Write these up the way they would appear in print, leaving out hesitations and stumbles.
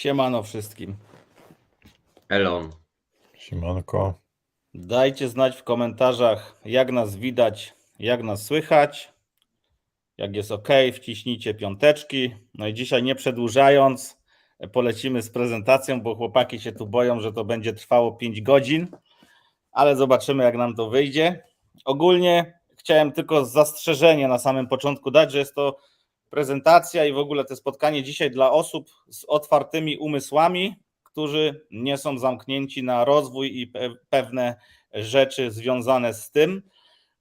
Siemano wszystkim. Elon. Siemanko. Dajcie znać w komentarzach, jak nas widać, jak nas słychać. Jak jest ok, wciśnijcie piąteczki. No i dzisiaj nie przedłużając, polecimy z prezentacją, bo chłopaki się tu boją, że to będzie trwało 5 godzin, ale zobaczymy, jak nam to wyjdzie. Ogólnie chciałem tylko zastrzeżenie na samym początku dać, że jest to prezentacja i w ogóle to spotkanie dzisiaj dla osób z otwartymi umysłami, którzy nie są zamknięci na rozwój i pewne rzeczy związane z tym,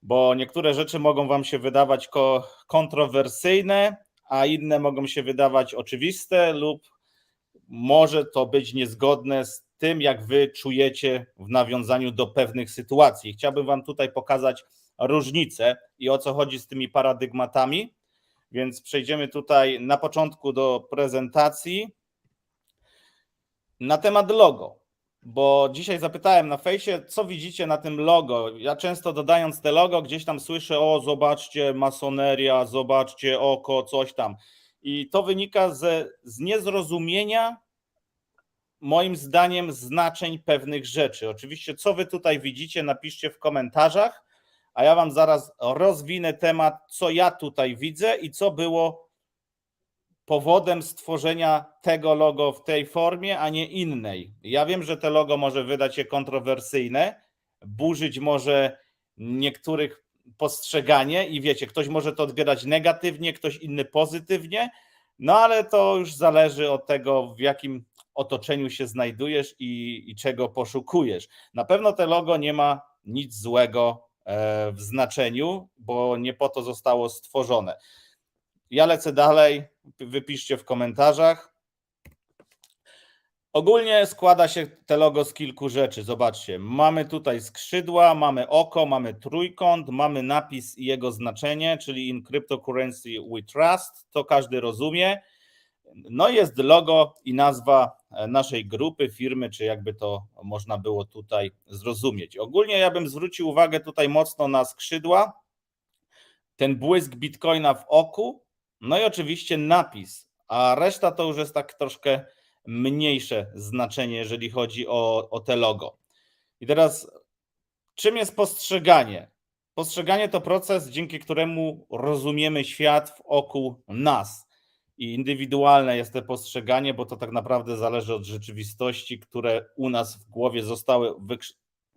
bo niektóre rzeczy mogą wam się wydawać kontrowersyjne, a inne mogą się wydawać oczywiste lub może to być niezgodne z tym, jak wy czujecie w nawiązaniu do pewnych sytuacji. Chciałbym wam tutaj pokazać różnicę i o co chodzi z tymi paradygmatami, więc przejdziemy tutaj na początku do prezentacji na temat logo, bo dzisiaj zapytałem na fejsie, co widzicie na tym logo. Ja często dodając te logo gdzieś tam słyszę, o zobaczcie masoneria, zobaczcie oko, coś tam. I to wynika z niezrozumienia moim zdaniem znaczeń pewnych rzeczy. Oczywiście co wy tutaj widzicie, napiszcie w komentarzach, a ja wam zaraz rozwinę temat, co ja tutaj widzę i co było powodem stworzenia tego logo w tej formie, a nie innej. Ja wiem, że to logo może wydać się kontrowersyjne, burzyć może niektórych postrzeganie i wiecie, ktoś może to odbierać negatywnie, ktoś inny pozytywnie, no ale to już zależy od tego, w jakim otoczeniu się znajdujesz i czego poszukujesz. Na pewno to logo nie ma nic złego w znaczeniu, bo nie po to zostało stworzone. Ja lecę dalej, wypiszcie w komentarzach. Ogólnie składa się te logo z kilku rzeczy. Zobaczcie, mamy tutaj skrzydła, mamy oko, mamy trójkąt, mamy napis i jego znaczenie, czyli in cryptocurrency we trust, to każdy rozumie. No i jest logo i nazwa naszej grupy, firmy, czy jakby to można było tutaj zrozumieć. Ogólnie ja bym zwrócił uwagę tutaj mocno na skrzydła, ten błysk Bitcoina w oku, no i oczywiście napis, a reszta to już jest tak troszkę mniejsze znaczenie, jeżeli chodzi o te logo. I teraz czym jest postrzeganie? Postrzeganie to proces, dzięki któremu rozumiemy świat w oku nas. I indywidualne jest to postrzeganie, bo to tak naprawdę zależy od rzeczywistości, które u nas w głowie zostały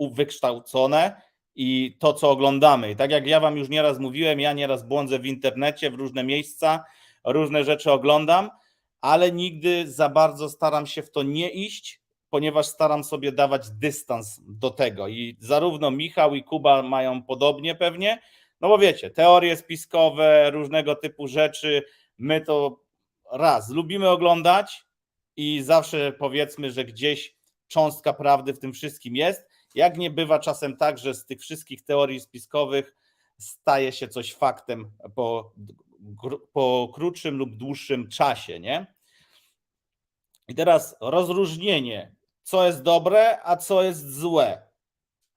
wykształcone i to, co oglądamy. I tak jak ja wam już nieraz mówiłem, ja nieraz błądzę w internecie, w różne miejsca, różne rzeczy oglądam, ale nigdy za bardzo staram się w to nie iść, ponieważ staram sobie dawać dystans do tego. I zarówno Michał i Kuba mają podobnie pewnie, no bo wiecie, teorie spiskowe, różnego typu rzeczy, my to lubimy oglądać i zawsze powiedzmy, że gdzieś cząstka prawdy w tym wszystkim jest. Jak nie bywa czasem tak, że z tych wszystkich teorii spiskowych staje się coś faktem po krótszym lub dłuższym czasie, nie? I teraz rozróżnienie, co jest dobre, a co jest złe.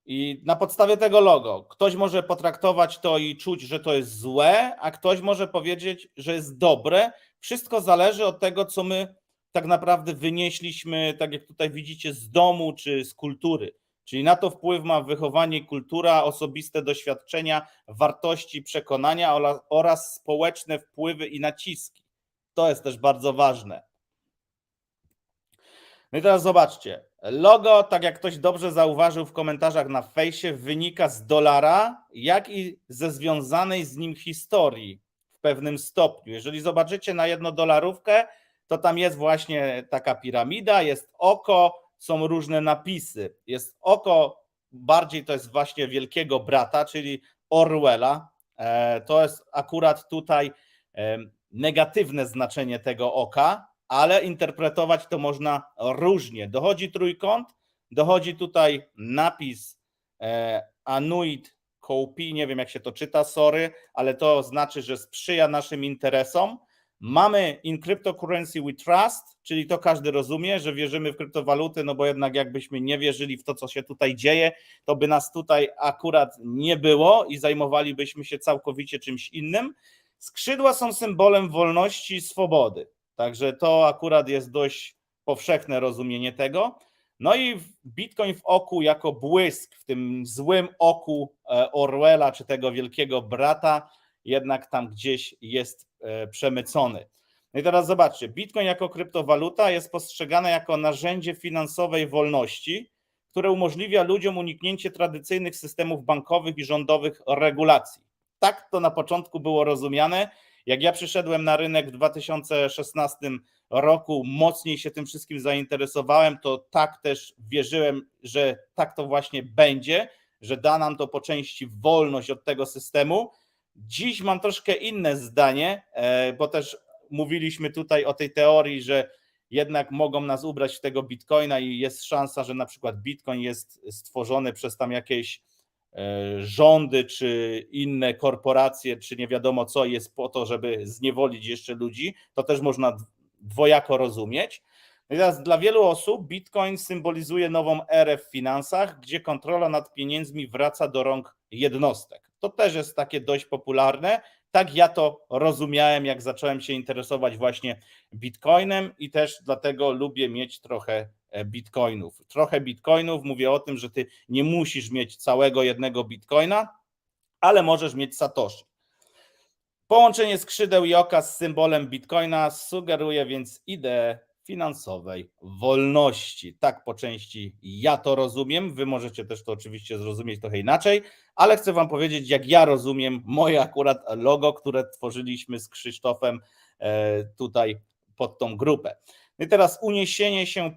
I na podstawie tego logo ktoś może potraktować to i czuć, że to jest złe, a ktoś może powiedzieć, że jest dobre. Wszystko zależy od tego, co my tak naprawdę wynieśliśmy, tak jak tutaj widzicie, z domu czy z kultury. Czyli na to wpływ ma wychowanie, kultura, osobiste doświadczenia, wartości, przekonania oraz społeczne wpływy i naciski. To jest też bardzo ważne. No i teraz zobaczcie, logo, tak jak ktoś dobrze zauważył w komentarzach na fejsie, wynika z dolara, jak i ze związanej z nim historii w pewnym stopniu. Jeżeli zobaczycie na $1, to tam jest właśnie taka piramida, jest oko, są różne napisy. Jest oko, bardziej to jest właśnie Wielkiego Brata, czyli Orwella. To jest akurat tutaj negatywne znaczenie tego oka, ale interpretować to można różnie. Dochodzi trójkąt, dochodzi tutaj napis Anuit Koupi, nie wiem jak się to czyta, sorry, ale to znaczy, że sprzyja naszym interesom. Mamy in cryptocurrency we trust, czyli to każdy rozumie, że wierzymy w kryptowaluty, no bo jednak jakbyśmy nie wierzyli w to, co się tutaj dzieje, to by nas tutaj akurat nie było i zajmowalibyśmy się całkowicie czymś innym. Skrzydła są symbolem wolności i swobody. Także to akurat jest dość powszechne rozumienie tego. No i Bitcoin w oku jako błysk, w tym złym oku Orwella czy tego wielkiego brata, jednak tam gdzieś jest przemycony. No i teraz zobaczcie, Bitcoin jako kryptowaluta jest postrzegane jako narzędzie finansowej wolności, które umożliwia ludziom uniknięcie tradycyjnych systemów bankowych i rządowych regulacji. Tak to na początku było rozumiane. Jak ja przyszedłem na rynek w 2016 roku, mocniej się tym wszystkim zainteresowałem, to tak też wierzyłem, że tak to właśnie będzie, że da nam to po części wolność od tego systemu. Dziś mam troszkę inne zdanie, bo też mówiliśmy tutaj o tej teorii, że jednak mogą nas ubrać w tego Bitcoina i jest szansa, że na przykład Bitcoin jest stworzony przez tam jakieś rządy, czy inne korporacje, czy nie wiadomo co, jest po to, żeby zniewolić jeszcze ludzi. To też można dwojako rozumieć. No i teraz dla wielu osób Bitcoin symbolizuje nową erę w finansach, gdzie kontrola nad pieniędzmi wraca do rąk jednostek. To też jest takie dość popularne. Tak ja to rozumiałem, jak zacząłem się interesować właśnie Bitcoinem i też dlatego lubię mieć trochę Bitcoinów. Trochę Bitcoinów, mówię o tym, że ty nie musisz mieć całego jednego Bitcoina, ale możesz mieć Satoshi. Połączenie skrzydeł i oka z symbolem Bitcoina sugeruje więc ideę finansowej wolności. Tak po części ja to rozumiem. Wy możecie też to oczywiście zrozumieć trochę inaczej, ale chcę wam powiedzieć, jak ja rozumiem moje akurat logo, które tworzyliśmy z Krzysztofem tutaj pod tą grupę. No i teraz uniesienie się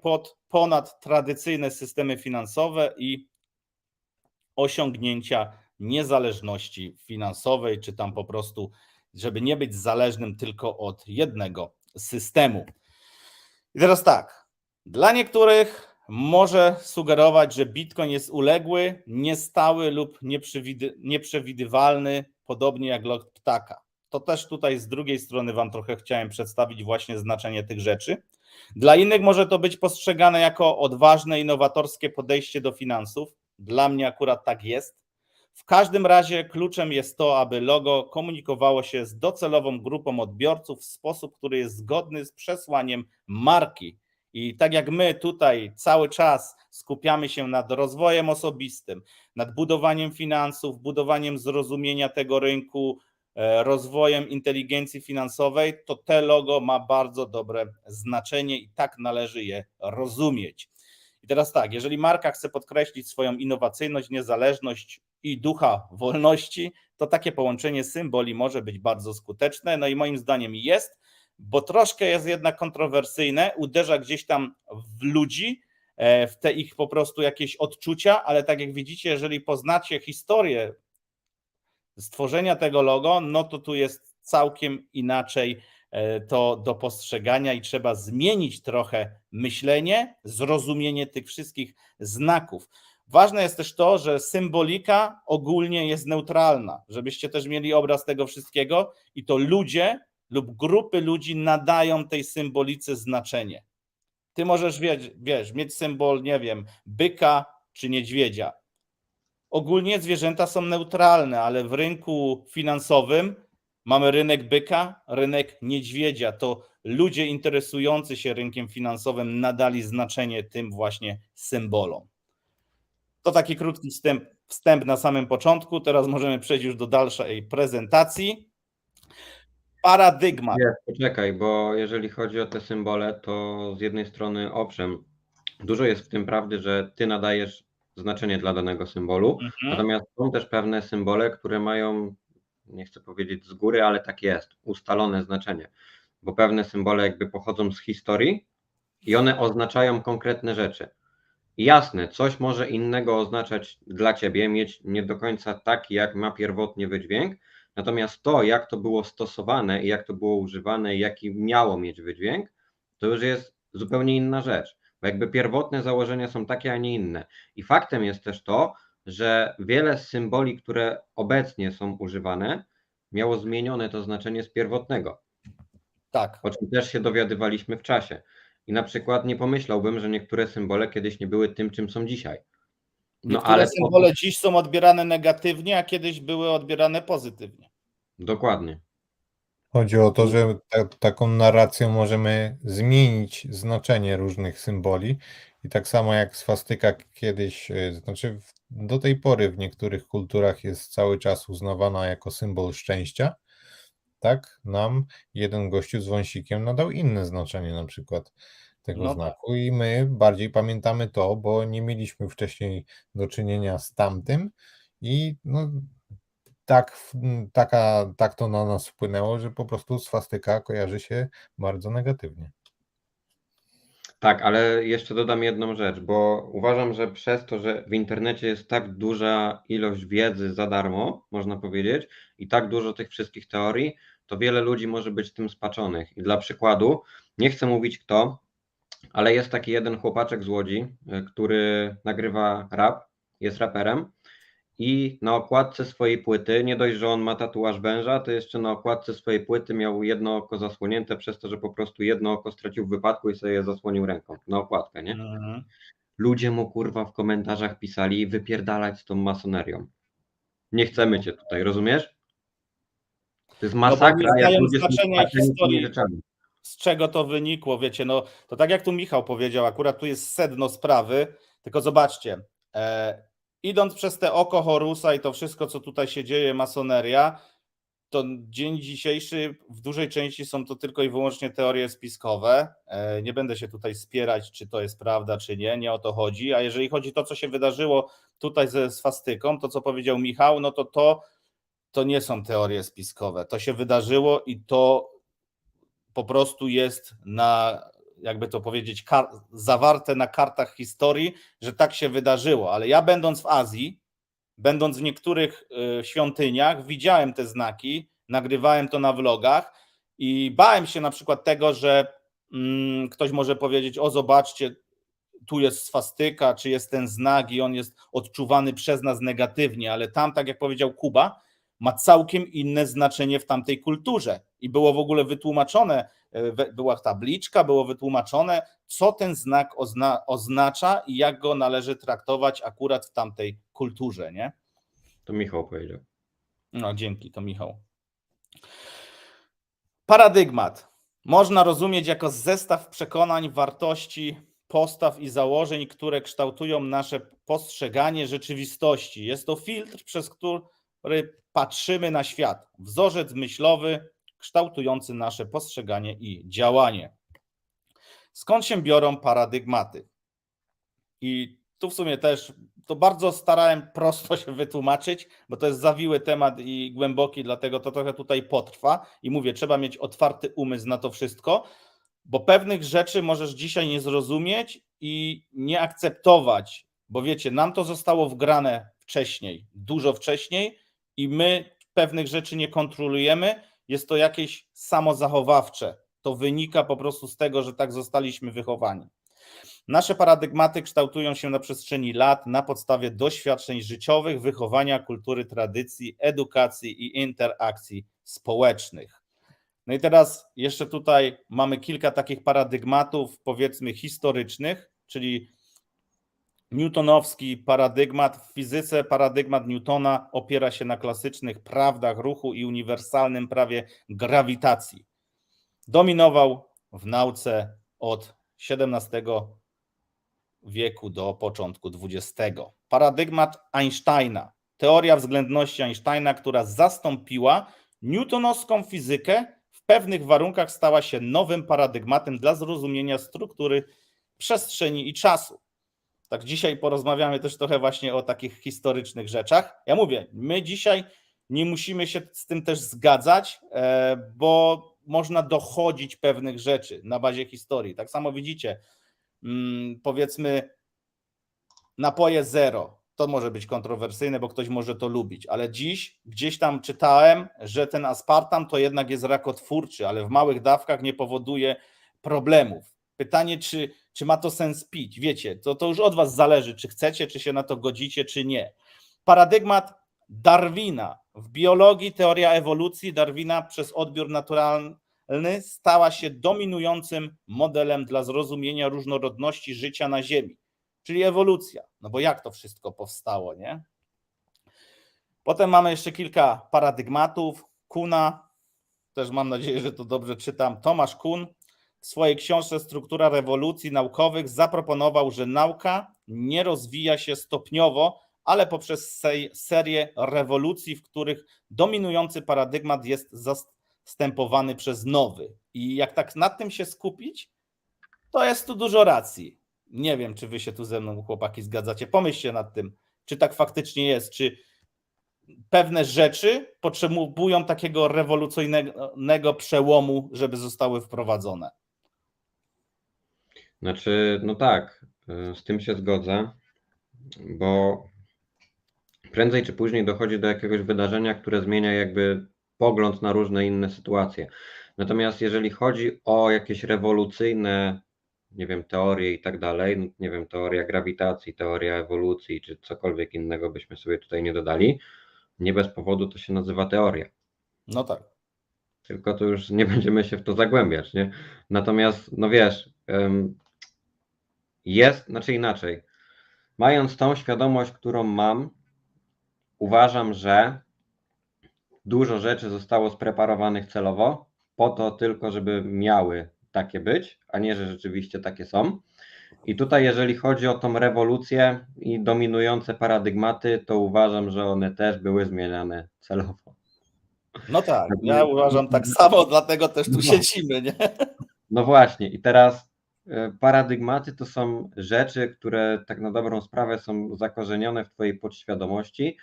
ponad tradycyjne systemy finansowe i osiągnięcia niezależności finansowej, czy tam po prostu, żeby nie być zależnym tylko od jednego systemu. I teraz tak, dla niektórych może sugerować, że Bitcoin jest uległy, niestały lub nieprzewidywalny, podobnie jak lot ptaka. To też tutaj z drugiej strony wam trochę chciałem przedstawić właśnie znaczenie tych rzeczy. Dla innych może to być postrzegane jako odważne, innowatorskie podejście do finansów. Dla mnie akurat tak jest. W każdym razie kluczem jest to, aby logo komunikowało się z docelową grupą odbiorców w sposób, który jest zgodny z przesłaniem marki. I tak jak my tutaj cały czas skupiamy się nad rozwojem osobistym, nad budowaniem finansów, budowaniem zrozumienia tego rynku, rozwojem inteligencji finansowej, to te logo ma bardzo dobre znaczenie i tak należy je rozumieć. I teraz tak, jeżeli marka chce podkreślić swoją innowacyjność, niezależność i ducha wolności, to takie połączenie symboli może być bardzo skuteczne. No i moim zdaniem jest, bo troszkę jest jednak kontrowersyjne, uderza gdzieś tam w ludzi, w te ich po prostu jakieś odczucia, ale tak jak widzicie, jeżeli poznacie historię stworzenia tego logo, no to tu jest całkiem inaczej to do postrzegania i trzeba zmienić trochę myślenie, zrozumienie tych wszystkich znaków. Ważne jest też to, że symbolika ogólnie jest neutralna, żebyście też mieli obraz tego wszystkiego i to ludzie lub grupy ludzi nadają tej symbolice znaczenie. Ty możesz, mieć symbol, nie wiem, byka czy niedźwiedzia. Ogólnie zwierzęta są neutralne, ale w rynku finansowym mamy rynek byka, rynek niedźwiedzia. To ludzie interesujący się rynkiem finansowym nadali znaczenie tym właśnie symbolom. To taki krótki wstęp na samym początku. Teraz możemy przejść już do dalszej prezentacji. Paradygmat. Nie, poczekaj, bo jeżeli chodzi o te symbole, to z jednej strony owszem, dużo jest w tym prawdy, że ty nadajesz znaczenie dla danego symbolu, natomiast są też pewne symbole, które mają, nie chcę powiedzieć z góry, ale tak jest, ustalone znaczenie, bo pewne symbole jakby pochodzą z historii i one oznaczają konkretne rzeczy. Jasne, coś może innego oznaczać dla ciebie, mieć nie do końca taki, jak ma pierwotnie wydźwięk, natomiast to, jak to było stosowane i jak to było używane i jaki miało mieć wydźwięk, to już jest zupełnie inna rzecz, bo jakby pierwotne założenia są takie, a nie inne. I faktem jest też to, że wiele symboli, które obecnie są używane, miało zmienione to znaczenie z pierwotnego. Tak. O czym też się dowiadywaliśmy w czasie. I na przykład nie pomyślałbym, że niektóre symbole kiedyś nie były tym, czym są dzisiaj. Niektóre symbole dziś są odbierane negatywnie, a kiedyś były odbierane pozytywnie. Dokładnie. Chodzi o to, że taką narracją możemy zmienić znaczenie różnych symboli i tak samo jak swastyka kiedyś, znaczy do tej pory w niektórych kulturach jest cały czas uznawana jako symbol szczęścia, tak nam jeden gościu z wąsikiem nadał inne znaczenie na przykład tego No tak. znaku i my bardziej pamiętamy to, bo nie mieliśmy wcześniej do czynienia z tamtym i no, tak to na nas wpłynęło, że po prostu swastyka kojarzy się bardzo negatywnie. Tak, ale jeszcze dodam jedną rzecz, bo uważam, że przez to, że w internecie jest tak duża ilość wiedzy za darmo, można powiedzieć, i tak dużo tych wszystkich teorii, to wiele ludzi może być tym spaczonych. I dla przykładu, nie chcę mówić kto, ale jest taki jeden chłopaczek z Łodzi, który nagrywa rap, jest raperem i na okładce swojej płyty, nie dość, że on ma tatuaż węża, to jeszcze na okładce swojej płyty miał jedno oko zasłonięte przez to, że po prostu jedno oko stracił w wypadku i sobie je zasłonił ręką na okładkę, nie? Mhm. Ludzie mu kurwa w komentarzach pisali wypierdalać z tą masonerią. Nie chcemy cię tutaj, rozumiesz? To jest No bo nie masakra, jak znają ludzie są znaczenia spaczeni tymi historii, rzeczami. z czego to wynikło, wiecie, no to tak jak tu Michał powiedział, akurat tu jest sedno sprawy, tylko zobaczcie, idąc przez te oko Horusa i to wszystko, co tutaj się dzieje, masoneria, to dzień dzisiejszy w dużej części są to tylko i wyłącznie teorie spiskowe. Nie będę się tutaj spierać, czy to jest prawda, czy nie, nie o to chodzi. A jeżeli chodzi o to, co się wydarzyło tutaj ze swastyką, to co powiedział Michał, no to nie są teorie spiskowe. To się wydarzyło i to po prostu jest jakby to powiedzieć, zawarte na kartach historii, że tak się wydarzyło. Ale ja będąc w Azji, będąc w niektórych świątyniach, widziałem te znaki, nagrywałem to na vlogach i bałem się na przykład tego, że ktoś może powiedzieć: o zobaczcie, tu jest swastyka, czy jest ten znak i on jest odczuwany przez nas negatywnie, ale tam, tak jak powiedział Kuba, ma całkiem inne znaczenie w tamtej kulturze i było w ogóle wytłumaczone, była tabliczka, było wytłumaczone, co ten znak oznacza i jak go należy traktować akurat w tamtej kulturze, nie? To Michał powiedział. No, dzięki, to Michał. Paradygmat można rozumieć jako zestaw przekonań, wartości, postaw i założeń, które kształtują nasze postrzeganie rzeczywistości. Jest to filtr, przez który patrzymy na świat, wzorzec myślowy kształtujący nasze postrzeganie i działanie. Skąd się biorą paradygmaty? I tu w sumie też to bardzo starałem prosto się wytłumaczyć, bo to jest zawiły temat i głęboki, dlatego to trochę tutaj potrwa i mówię, trzeba mieć otwarty umysł na to wszystko, bo pewnych rzeczy możesz dzisiaj nie zrozumieć i nie akceptować, bo wiecie, nam to zostało wgrane wcześniej, dużo wcześniej i my pewnych rzeczy nie kontrolujemy, jest to jakieś samozachowawcze, to wynika po prostu z tego, że tak zostaliśmy wychowani. Nasze paradygmaty kształtują się na przestrzeni lat na podstawie doświadczeń życiowych, wychowania, kultury, tradycji, edukacji i interakcji społecznych. No i teraz jeszcze tutaj mamy kilka takich paradygmatów, powiedzmy historycznych, czyli newtonowski paradygmat. W fizyce paradygmat Newtona opiera się na klasycznych prawdach ruchu i uniwersalnym prawie grawitacji. Dominował w nauce od XVII wieku do początku XX. Paradygmat Einsteina. Teoria względności Einsteina, która zastąpiła newtonowską fizykę, w pewnych warunkach stała się nowym paradygmatem dla zrozumienia struktury przestrzeni i czasu. Tak dzisiaj porozmawiamy też trochę właśnie o takich historycznych rzeczach. Ja mówię, my dzisiaj nie musimy się z tym też zgadzać, bo można dochodzić pewnych rzeczy na bazie historii. Tak samo widzicie, powiedzmy napoje zero, to może być kontrowersyjne, bo ktoś może to lubić, ale dziś gdzieś tam czytałem, że ten aspartam to jednak jest rakotwórczy, ale w małych dawkach nie powoduje problemów. Pytanie, czy ma to sens pić? Wiecie, to już od was zależy, czy chcecie, czy się na to godzicie, czy nie. Paradygmat Darwina. W biologii teoria ewolucji Darwina przez odbiór naturalny stała się dominującym modelem dla zrozumienia różnorodności życia na Ziemi, czyli ewolucja. No bo jak to wszystko powstało, nie? Potem mamy jeszcze kilka paradygmatów. Kuna, też mam nadzieję, że to dobrze czytam, Tomasz Kuhn w swojej książce Struktura rewolucji naukowych zaproponował, że nauka nie rozwija się stopniowo, ale poprzez serię rewolucji, w których dominujący paradygmat jest zastępowany przez nowy. I jak tak nad tym się skupić, to jest tu dużo racji. Nie wiem, czy wy się tu ze mną, chłopaki, zgadzacie. Pomyślcie nad tym, czy tak faktycznie jest, czy pewne rzeczy potrzebują takiego rewolucyjnego przełomu, żeby zostały wprowadzone. Znaczy, no tak, z tym się zgodzę, bo prędzej czy później dochodzi do jakiegoś wydarzenia, które zmienia jakby pogląd na różne inne sytuacje. Natomiast jeżeli chodzi o jakieś rewolucyjne, nie wiem, teorie i tak dalej, no, nie wiem, teoria grawitacji, teoria ewolucji, czy cokolwiek innego byśmy sobie tutaj nie dodali, nie bez powodu to się nazywa teoria. No tak. Tylko to już nie będziemy się w to zagłębiać, nie? Natomiast, no wiesz, jest, znaczy inaczej. Mając tą świadomość, którą mam, uważam, że dużo rzeczy zostało spreparowanych celowo, po to tylko, żeby miały takie być, a nie, że rzeczywiście takie są. I tutaj, jeżeli chodzi o tą rewolucję i dominujące paradygmaty, to uważam, że one też były zmieniane celowo. No tak, ja uważam tak samo, dlatego też tu siedzimy, nie? No właśnie, i teraz paradygmaty to są rzeczy, które tak na dobrą sprawę są zakorzenione w twojej podświadomości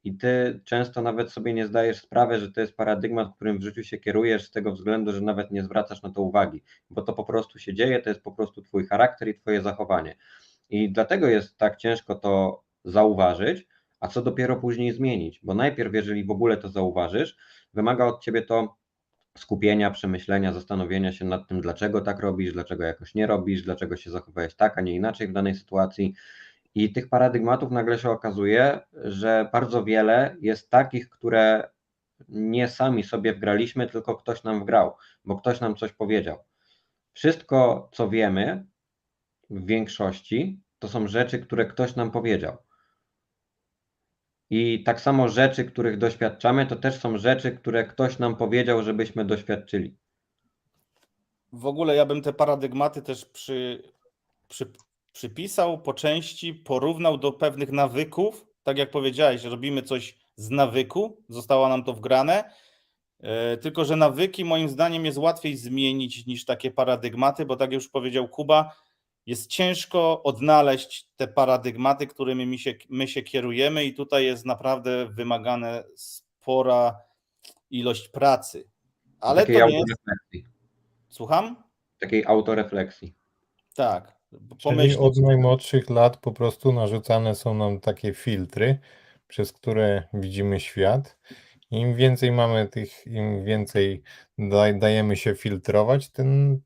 i ty często nawet sobie nie zdajesz sprawy, że to jest paradygmat, którym w życiu się kierujesz z tego względu, że nawet nie zwracasz na to uwagi, bo to po prostu się dzieje, to jest po prostu twój charakter i twoje zachowanie. I dlatego jest tak ciężko to zauważyć, a co dopiero później zmienić, bo najpierw, jeżeli w ogóle to zauważysz, wymaga od ciebie to skupienia, przemyślenia, zastanowienia się nad tym, dlaczego tak robisz, dlaczego jakoś nie robisz, dlaczego się zachowałeś tak, a nie inaczej w danej sytuacji. I tych paradygmatów nagle się okazuje, że bardzo wiele jest takich, które nie sami sobie wgraliśmy, tylko ktoś nam wgrał, bo ktoś nam coś powiedział. Wszystko, co wiemy w większości, to są rzeczy, które ktoś nam powiedział. I tak samo rzeczy, których doświadczamy, to też są rzeczy, które ktoś nam powiedział, żebyśmy doświadczyli. W ogóle ja bym te paradygmaty też przypisał po części, porównał do pewnych nawyków. Tak jak powiedziałeś, robimy coś z nawyku, zostało nam to wgrane, tylko że nawyki moim zdaniem jest łatwiej zmienić niż takie paradygmaty, bo tak jak już powiedział Kuba, jest ciężko odnaleźć te paradygmaty, którymi my się kierujemy i tutaj jest naprawdę wymagane spora ilość pracy. Ale Takiej to nie jest... autorefleksji. Słucham? Takiej autorefleksji. Tak. Czyli od najmłodszych lat po prostu narzucane są nam takie filtry, przez które widzimy świat. Im więcej mamy tych, im więcej dajemy się filtrować, ten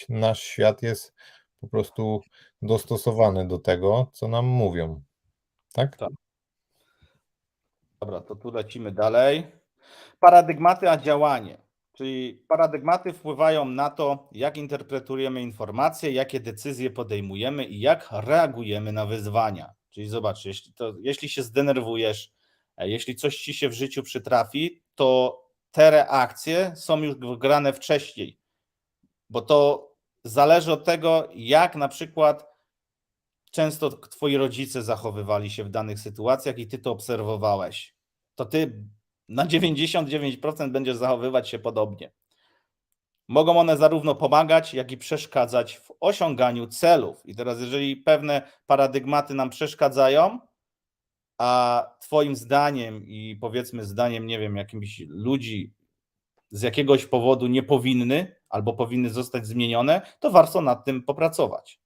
nasz świat jest po prostu dostosowany do tego, co nam mówią. Tak? Tak. Dobra, to tu lecimy dalej. Paradygmaty a działanie. Czyli paradygmaty wpływają na to, jak interpretujemy informacje, jakie decyzje podejmujemy i jak reagujemy na wyzwania. Czyli zobacz, jeśli się zdenerwujesz, jeśli coś ci się w życiu przytrafi, to te reakcje są już wgrane wcześniej, bo to zależy od tego, jak na przykład często twoi rodzice zachowywali się w danych sytuacjach i ty to obserwowałeś. To ty na 99% będziesz zachowywać się podobnie. Mogą one zarówno pomagać, jak i przeszkadzać w osiąganiu celów. I teraz, jeżeli pewne paradygmaty nam przeszkadzają, a twoim zdaniem i powiedzmy zdaniem, nie wiem, jakimiś ludzi z jakiegoś powodu nie powinny albo powinny zostać zmienione, to warto nad tym popracować.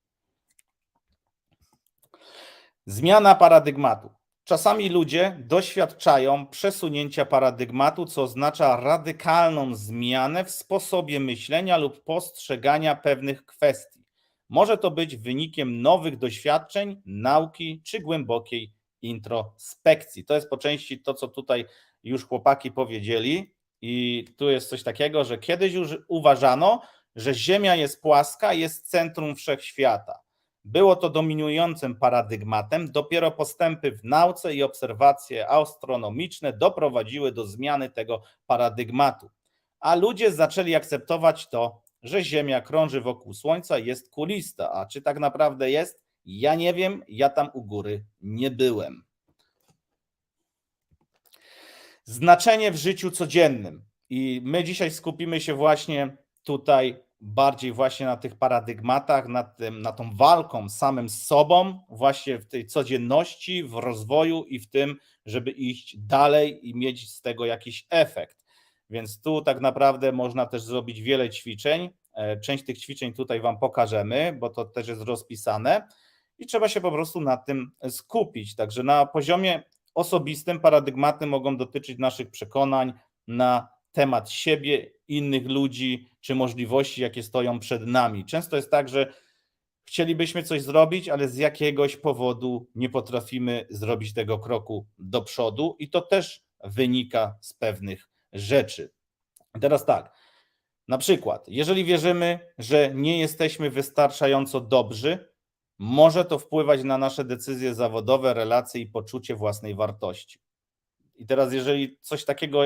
Zmiana paradygmatu. Czasami ludzie doświadczają przesunięcia paradygmatu, co oznacza radykalną zmianę w sposobie myślenia lub postrzegania pewnych kwestii. Może to być wynikiem nowych doświadczeń, nauki czy głębokiej introspekcji. To jest po części to, co tutaj już chłopaki powiedzieli. I tu jest coś takiego, że kiedyś już uważano, że Ziemia jest płaska, jest centrum wszechświata. było to dominującym paradygmatem, dopiero postępy w nauce i obserwacje astronomiczne doprowadziły do zmiany tego paradygmatu. A ludzie zaczęli akceptować to, że Ziemia krąży wokół Słońca i jest kulista. A czy tak naprawdę jest? Ja nie wiem, ja tam u góry nie byłem. Znaczenie w życiu codziennym. I my dzisiaj skupimy się właśnie tutaj bardziej właśnie na tych paradygmatach, na tą walką samym z sobą, właśnie w tej codzienności, w rozwoju i w tym, żeby iść dalej i mieć z tego jakiś efekt. Więc tu tak naprawdę można też zrobić wiele ćwiczeń. Część tych ćwiczeń tutaj Wam pokażemy, bo to też jest rozpisane i trzeba się po prostu na tym skupić. Także na poziomie osobistym paradygmaty mogą dotyczyć naszych przekonań na temat siebie, innych ludzi, czy możliwości, jakie stoją przed nami. Często jest tak, że chcielibyśmy coś zrobić, ale z jakiegoś powodu nie potrafimy zrobić tego kroku do przodu i to też wynika z pewnych rzeczy. Teraz tak, na przykład, jeżeli wierzymy, że nie jesteśmy wystarczająco dobrzy, może to wpływać na nasze decyzje zawodowe, relacje i poczucie własnej wartości. I teraz, jeżeli coś takiego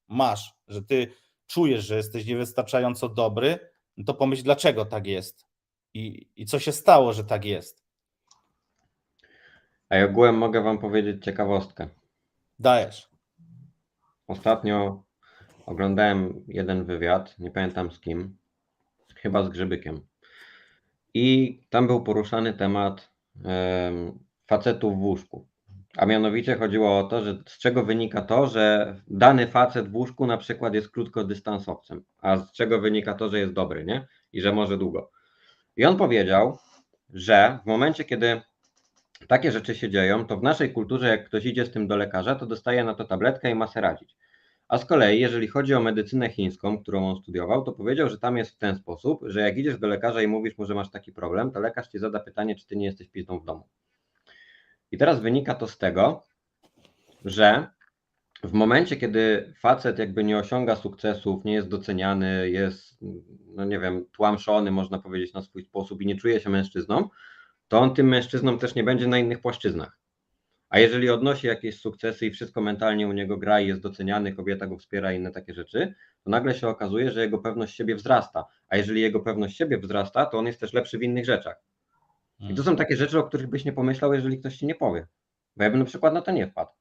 masz, że ty czujesz, że jesteś niewystarczająco dobry, no to pomyśl, dlaczego tak jest i co się stało, że tak jest. A ja ogółem mogę Wam powiedzieć ciekawostkę. Dajesz. Ostatnio oglądałem jeden wywiad, nie pamiętam z kim, chyba z Grzybykiem. I tam był poruszany temat facetów w łóżku. A mianowicie chodziło o to, że z czego wynika to, że dany facet w łóżku na przykład jest krótkodystansowcem, a z czego wynika to, że jest dobry, nie? I że może długo. I on powiedział, że w momencie, kiedy takie rzeczy się dzieją, to w naszej kulturze, jak ktoś idzie z tym do lekarza, to dostaje na to tabletkę i ma se radzić. A z kolei, jeżeli chodzi o medycynę chińską, którą on studiował, to powiedział, że tam jest w ten sposób, że jak idziesz do lekarza i mówisz mu, że masz taki problem, to lekarz ci zada pytanie, czy ty nie jesteś pizdą w domu. I teraz wynika to z tego, że w momencie, kiedy facet jakby nie osiąga sukcesów, nie jest doceniany, jest, no nie wiem, tłamszony, można powiedzieć, na swój sposób i nie czuje się mężczyzną, to on tym mężczyzną też nie będzie na innych płaszczyznach. A jeżeli odnosi jakieś sukcesy i wszystko mentalnie u niego gra i jest doceniany, kobieta go wspiera i inne takie rzeczy, to nagle się okazuje, że jego pewność siebie wzrasta. A jeżeli jego pewność siebie wzrasta, to on jest też lepszy w innych rzeczach. I to są takie rzeczy, o których byś nie pomyślał, jeżeli ktoś ci nie powie. Bo ja bym na przykład na to nie wpadł.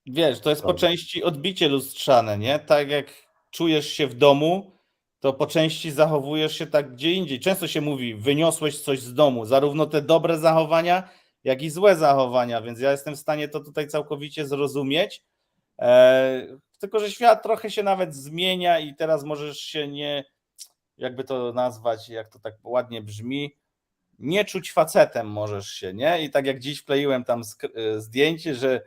Wiesz, to jest po części odbicie lustrzane, nie? Tak jak czujesz się w domu, to po części zachowujesz się tak gdzie indziej. Często się mówi, wyniosłeś coś z domu, zarówno te dobre zachowania, jak i złe zachowania, więc ja jestem w stanie to tutaj całkowicie zrozumieć. Tylko że świat trochę się nawet zmienia i teraz możesz się nie, jakby to nazwać, jak to tak ładnie brzmi, nie czuć facetem możesz się, nie? I tak jak dziś wkleiłem tam zdjęcie, że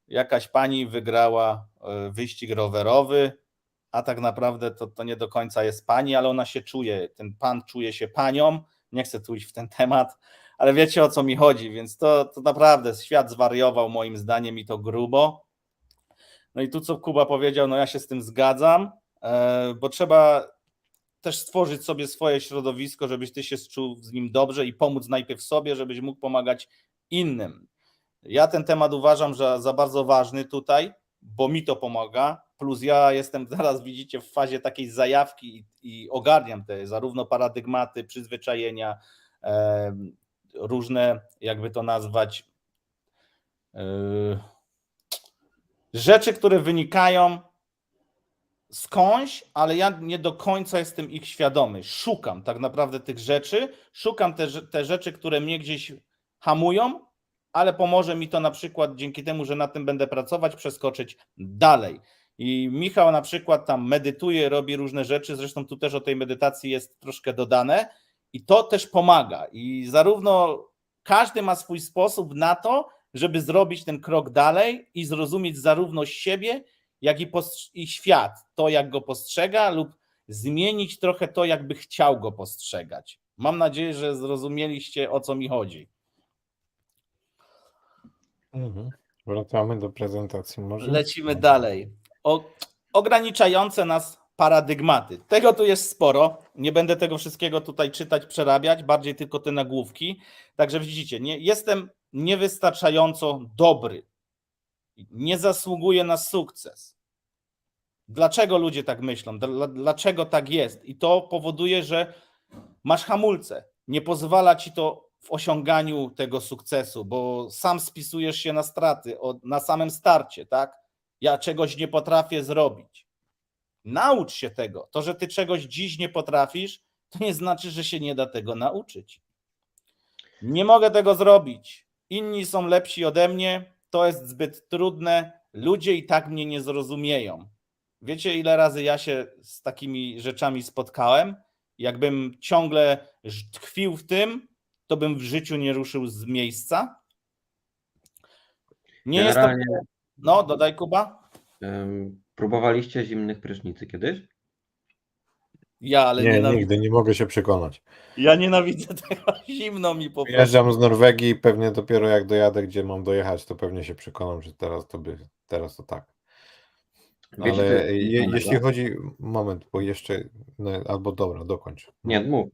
jakaś pani wygrała wyścig rowerowy, a tak naprawdę to nie do końca jest pani, ale ona się czuje, ten pan czuje się panią, nie chcę tu iść w ten temat, ale wiecie, o co mi chodzi, więc to naprawdę świat zwariował moim zdaniem i to grubo. No i tu co Kuba powiedział, no ja się z tym zgadzam, bo trzeba też stworzyć sobie swoje środowisko, żebyś ty się czuł z nim dobrze i pomóc najpierw sobie, żebyś mógł pomagać innym. Ja ten temat uważam za bardzo ważny tutaj, bo mi to pomaga, plus ja jestem teraz, widzicie, w fazie takiej zajawki i ogarniam te zarówno paradygmaty, przyzwyczajenia, różne, jakby to nazwać, rzeczy, które wynikają skądś, ale ja nie do końca jestem ich świadomy. Szukam tak naprawdę tych rzeczy, szukam te rzeczy, które mnie gdzieś hamują, ale pomoże mi to na przykład dzięki temu, że na tym będę pracować, przeskoczyć dalej. I Michał na przykład tam medytuje, robi różne rzeczy, zresztą tu też o tej medytacji jest troszkę dodane i to też pomaga. I zarówno każdy ma swój sposób na to, żeby zrobić ten krok dalej i zrozumieć zarówno siebie, jak i świat, to jak go postrzega lub zmienić trochę to, jakby chciał go postrzegać. Mam nadzieję, że zrozumieliście, o co mi chodzi. Wracamy do prezentacji może. Lecimy dalej. Ograniczające nas paradygmaty. Tego tu jest sporo. Nie będę tego wszystkiego tutaj czytać, przerabiać, bardziej tylko te nagłówki. Także widzicie, jestem niewystarczająco dobry. Nie zasługuję na sukces. Dlaczego ludzie tak myślą? Dlaczego tak jest? I to powoduje, że masz hamulce. Nie pozwala ci to w osiąganiu tego sukcesu, bo sam spisujesz się na straty na samym starcie, tak? Ja czegoś nie potrafię zrobić. Naucz się tego. To, że ty czegoś dziś nie potrafisz, to nie znaczy, że się nie da tego nauczyć. Nie mogę tego zrobić. Inni są lepsi ode mnie, to jest zbyt trudne. Ludzie i tak mnie nie zrozumieją. Wiecie, ile razy ja się z takimi rzeczami spotkałem? Jakbym ciągle tkwił w tym, to bym w życiu nie ruszył z miejsca. Nie jest to... Generalnie No, dodaj, Kuba. próbowaliście zimnych prysznicy kiedyś? Ale Nie, nienawidzę. nigdy nie mogę się przekonać. Ja nienawidzę tego. Zimno mi po prostu. Jeżdżam z Norwegii i pewnie dopiero jak dojadę, gdzie mam dojechać, to pewnie się przekonam, że teraz to tak. Wiecie, co Ale jest fajnego? jeśli chodzi, moment, bo jeszcze, no, albo dobra, dokończ. No. Nie, mów.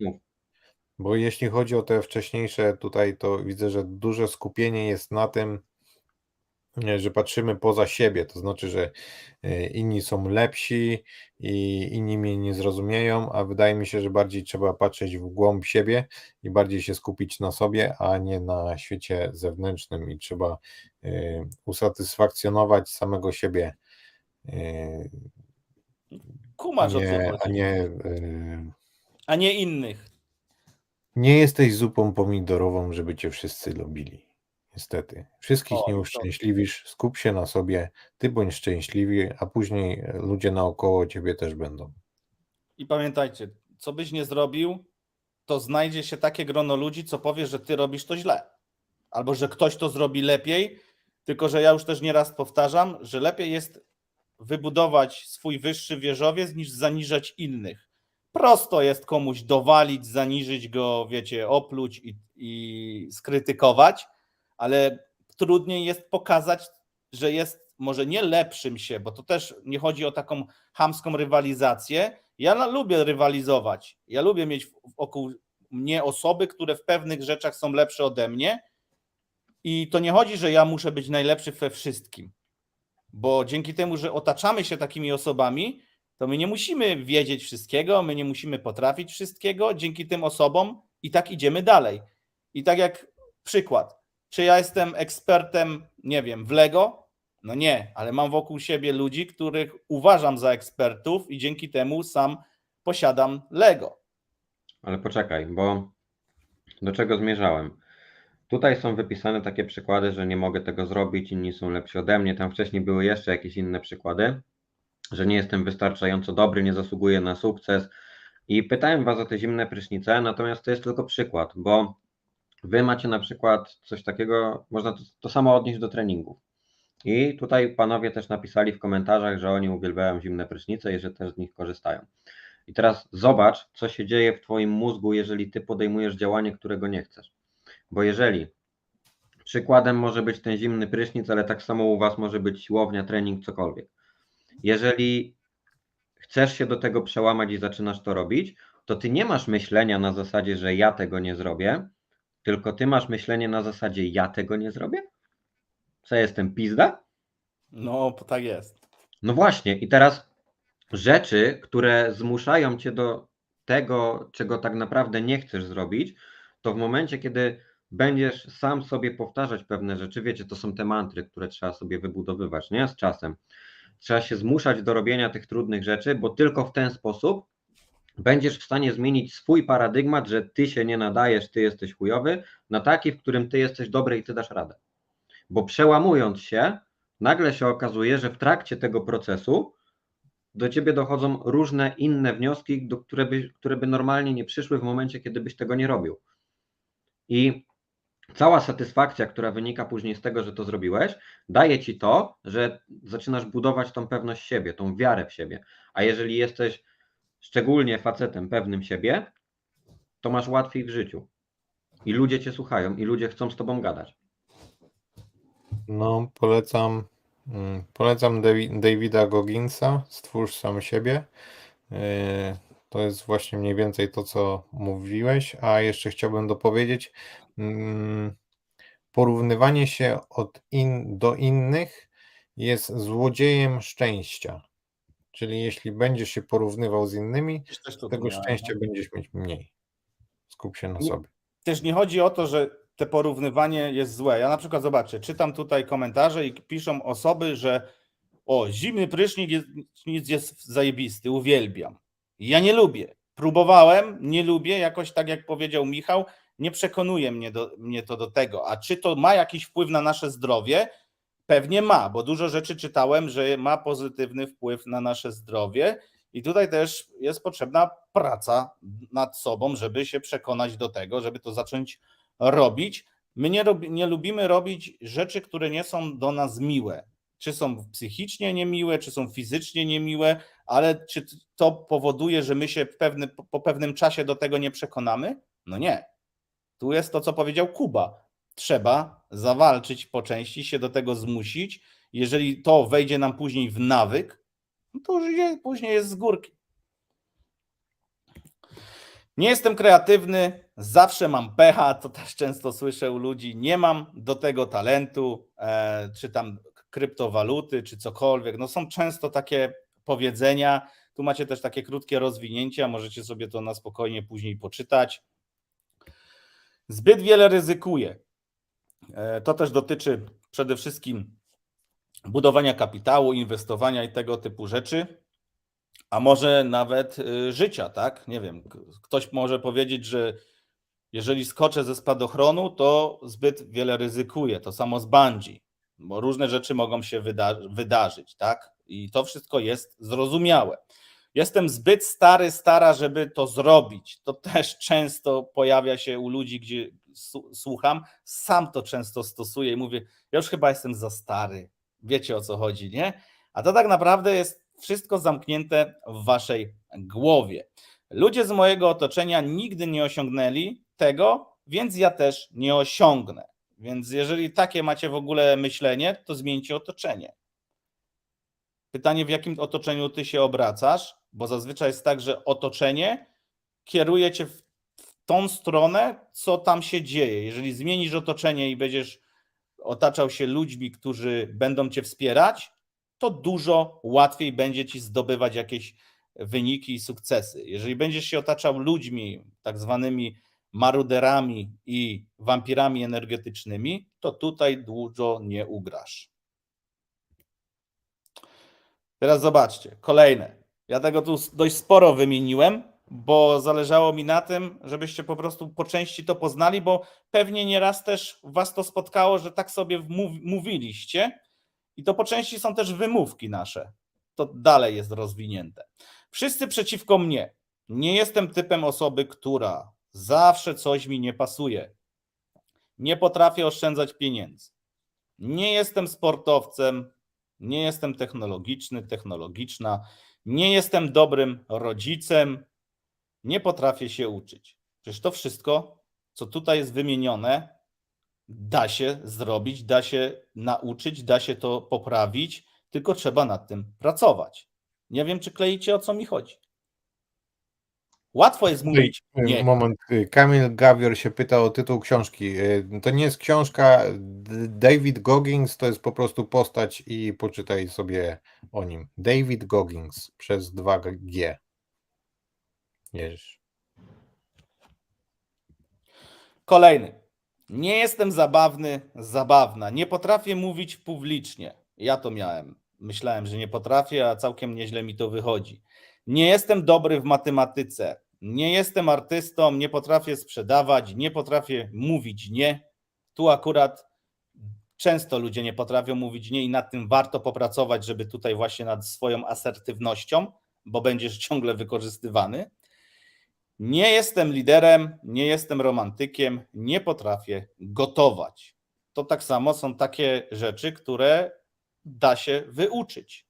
Bo jeśli chodzi o te wcześniejsze tutaj, to widzę, że duże skupienie jest na tym, że patrzymy poza siebie, to znaczy, że inni są lepsi i inni mnie nie zrozumieją, a wydaje mi się, że bardziej trzeba patrzeć w głąb siebie i bardziej się skupić na sobie, a nie na świecie zewnętrznym i trzeba usatysfakcjonować samego siebie, Kumasz, o co chodzi. A nie innych. Nie jesteś zupą pomidorową, żeby cię wszyscy lubili. Niestety. Wszystkich nie uszczęśliwisz, skup się na sobie, ty bądź szczęśliwy, a później ludzie naokoło ciebie też będą. I pamiętajcie, co byś nie zrobił, to znajdzie się takie grono ludzi, co powie, że ty robisz to źle. Albo że ktoś to zrobi lepiej, tylko że ja już też nieraz powtarzam, że lepiej jest wybudować swój wyższy wieżowiec niż zaniżać innych. Prosto jest komuś dowalić, zaniżyć go, wiecie, opluć i skrytykować, ale trudniej jest pokazać, że jest może nie lepszym się, bo to też nie chodzi o taką chamską rywalizację. Ja lubię rywalizować. Ja lubię mieć wokół mnie osoby, które w pewnych rzeczach są lepsze ode mnie i to nie chodzi, że ja muszę być najlepszy we wszystkim, bo dzięki temu, że otaczamy się takimi osobami, to my nie musimy wiedzieć wszystkiego, my nie musimy potrafić wszystkiego, dzięki tym osobom i tak idziemy dalej. I tak jak przykład, czy ja jestem ekspertem, nie wiem, w Lego? No nie, ale mam wokół siebie ludzi, których uważam za ekspertów i dzięki temu sam posiadam Lego. Ale poczekaj, bo do czego zmierzałem? Tutaj są wypisane takie przykłady, że nie mogę tego zrobić, inni są lepsi ode mnie. Tam wcześniej były jeszcze jakieś inne przykłady, że nie jestem wystarczająco dobry, nie zasługuję na sukces. I pytałem Was o te zimne prysznice, natomiast to jest tylko przykład, bo Wy macie na przykład coś takiego, można to samo odnieść do treningów. I tutaj panowie też napisali w komentarzach, że oni uwielbiają zimne prysznice i że też z nich korzystają. I teraz zobacz, co się dzieje w Twoim mózgu, jeżeli Ty podejmujesz działanie, którego nie chcesz. Bo jeżeli przykładem może być ten zimny prysznic, ale tak samo u Was może być siłownia, trening, cokolwiek. Jeżeli chcesz się do tego przełamać i zaczynasz to robić, to Ty nie masz myślenia na zasadzie, że ja tego nie zrobię, tylko Ty masz myślenie na zasadzie, ja tego nie zrobię? Co, jestem pizda? No, tak jest. No właśnie, i teraz rzeczy, które zmuszają Cię do tego, czego tak naprawdę nie chcesz zrobić, to w momencie, kiedy będziesz sam sobie powtarzać pewne rzeczy, wiecie, to są te mantry, które trzeba sobie wybudowywać, nie? Z czasem. Trzeba się zmuszać do robienia tych trudnych rzeczy, bo tylko w ten sposób będziesz w stanie zmienić swój paradygmat, że Ty się nie nadajesz, Ty jesteś chujowy, na taki, w którym Ty jesteś dobry i Ty dasz radę. Bo przełamując się, nagle się okazuje, że w trakcie tego procesu do Ciebie dochodzą różne inne wnioski, które by normalnie nie przyszły w momencie, kiedy byś tego nie robił. I cała satysfakcja, która wynika później z tego, że to zrobiłeś, daje Ci to, że zaczynasz budować tą pewność siebie, tą wiarę w siebie. A jeżeli jesteś szczególnie facetem pewnym siebie, to masz łatwiej w życiu. I ludzie Cię słuchają, i ludzie chcą z Tobą gadać. No, polecam Davida Gogginsa, Stwórz sam siebie. To jest właśnie mniej więcej to, co mówiłeś, a jeszcze chciałbym dopowiedzieć, porównywanie się do innych jest złodziejem szczęścia. Czyli jeśli będziesz się porównywał z innymi, Gdzieś też to to tu tego miałem, szczęścia no. będziesz mieć mniej. Skup się na Nie, sobie. też nie chodzi o to, że te porównywanie jest złe. Ja na przykład zobaczę, czytam tutaj komentarze i piszą osoby, że zimny prysznic jest zajebisty, uwielbiam. Ja nie lubię. Próbowałem, nie lubię, jakoś tak jak powiedział Michał, nie przekonuje mnie to do tego. A czy to ma jakiś wpływ na nasze zdrowie? Pewnie ma, bo dużo rzeczy czytałem, że ma pozytywny wpływ na nasze zdrowie i tutaj też jest potrzebna praca nad sobą, żeby się przekonać do tego, żeby to zacząć robić. My nie lubimy robić rzeczy, które nie są do nas miłe. Czy są psychicznie niemiłe, czy są fizycznie niemiłe, ale czy to powoduje, że my się po pewnym czasie do tego nie przekonamy? No nie. Tu jest to, co powiedział Kuba. Trzeba zawalczyć po części, się do tego zmusić. Jeżeli to wejdzie nam później w nawyk, no to już później jest z górki. Nie jestem kreatywny, zawsze mam pecha, to też często słyszę u ludzi, nie mam do tego talentu, czy tam kryptowaluty, czy cokolwiek. No są często takie powiedzenia, tu macie też takie krótkie rozwinięcia, możecie sobie to na spokojnie później poczytać. Zbyt wiele ryzykuję. To też dotyczy przede wszystkim budowania kapitału, inwestowania i tego typu rzeczy, a może nawet życia, tak? Nie wiem, ktoś może powiedzieć, że jeżeli skoczę ze spadochronu, to zbyt wiele ryzykuję. To samo z bungee, bo różne rzeczy mogą się wydarzyć, tak? I to wszystko jest zrozumiałe. Jestem zbyt stara, żeby to zrobić. To też często pojawia się u ludzi, gdzie słucham. Sam to często stosuję i mówię, ja już chyba jestem za stary. Wiecie, o co chodzi, nie? A to tak naprawdę jest wszystko zamknięte w waszej głowie. Ludzie z mojego otoczenia nigdy nie osiągnęli tego, więc ja też nie osiągnę. Więc jeżeli takie macie w ogóle myślenie, to zmieńcie otoczenie. Pytanie, w jakim otoczeniu ty się obracasz, bo zazwyczaj jest tak, że otoczenie kieruje cię w tą stronę, co tam się dzieje. Jeżeli zmienisz otoczenie i będziesz otaczał się ludźmi, którzy będą cię wspierać, to dużo łatwiej będzie ci zdobywać jakieś wyniki i sukcesy. Jeżeli będziesz się otaczał ludźmi, tak zwanymi maruderami i wampirami energetycznymi, to tutaj dużo nie ugrasz. Teraz zobaczcie, kolejne. Ja tego tu dość sporo wymieniłem, bo zależało mi na tym, żebyście po prostu po części to poznali, bo pewnie nieraz też was to spotkało, że tak sobie mówiliście i to po części są też wymówki nasze. To dalej jest rozwinięte. Wszyscy przeciwko mnie. Nie jestem typem osoby, która zawsze coś mi nie pasuje. Nie potrafię oszczędzać pieniędzy. Nie jestem sportowcem, nie jestem technologiczna, nie jestem dobrym rodzicem, nie potrafię się uczyć. Przecież to wszystko, co tutaj jest wymienione, da się zrobić, da się nauczyć, da się to poprawić, tylko trzeba nad tym pracować. Nie wiem, czy kleicie, o co mi chodzi. Łatwo jest mówić nie. Moment, Kamil Gawior się pyta o tytuł książki. To nie jest książka, David Goggins, to jest po prostu postać i poczytaj sobie o nim. David Goggins przez 2G. Jeż. Kolejny. Nie jestem zabawna. Nie potrafię mówić publicznie. Ja to miałem. Myślałem, że nie potrafię, a całkiem nieźle mi to wychodzi. Nie jestem dobry w matematyce. Nie jestem artystą, nie potrafię sprzedawać, nie potrafię mówić nie. Tu akurat często ludzie nie potrafią mówić nie i nad tym warto popracować, żeby tutaj właśnie nad swoją asertywnością, bo będziesz ciągle wykorzystywany. Nie jestem liderem, nie jestem romantykiem, nie potrafię gotować. To tak samo są takie rzeczy, które da się wyuczyć.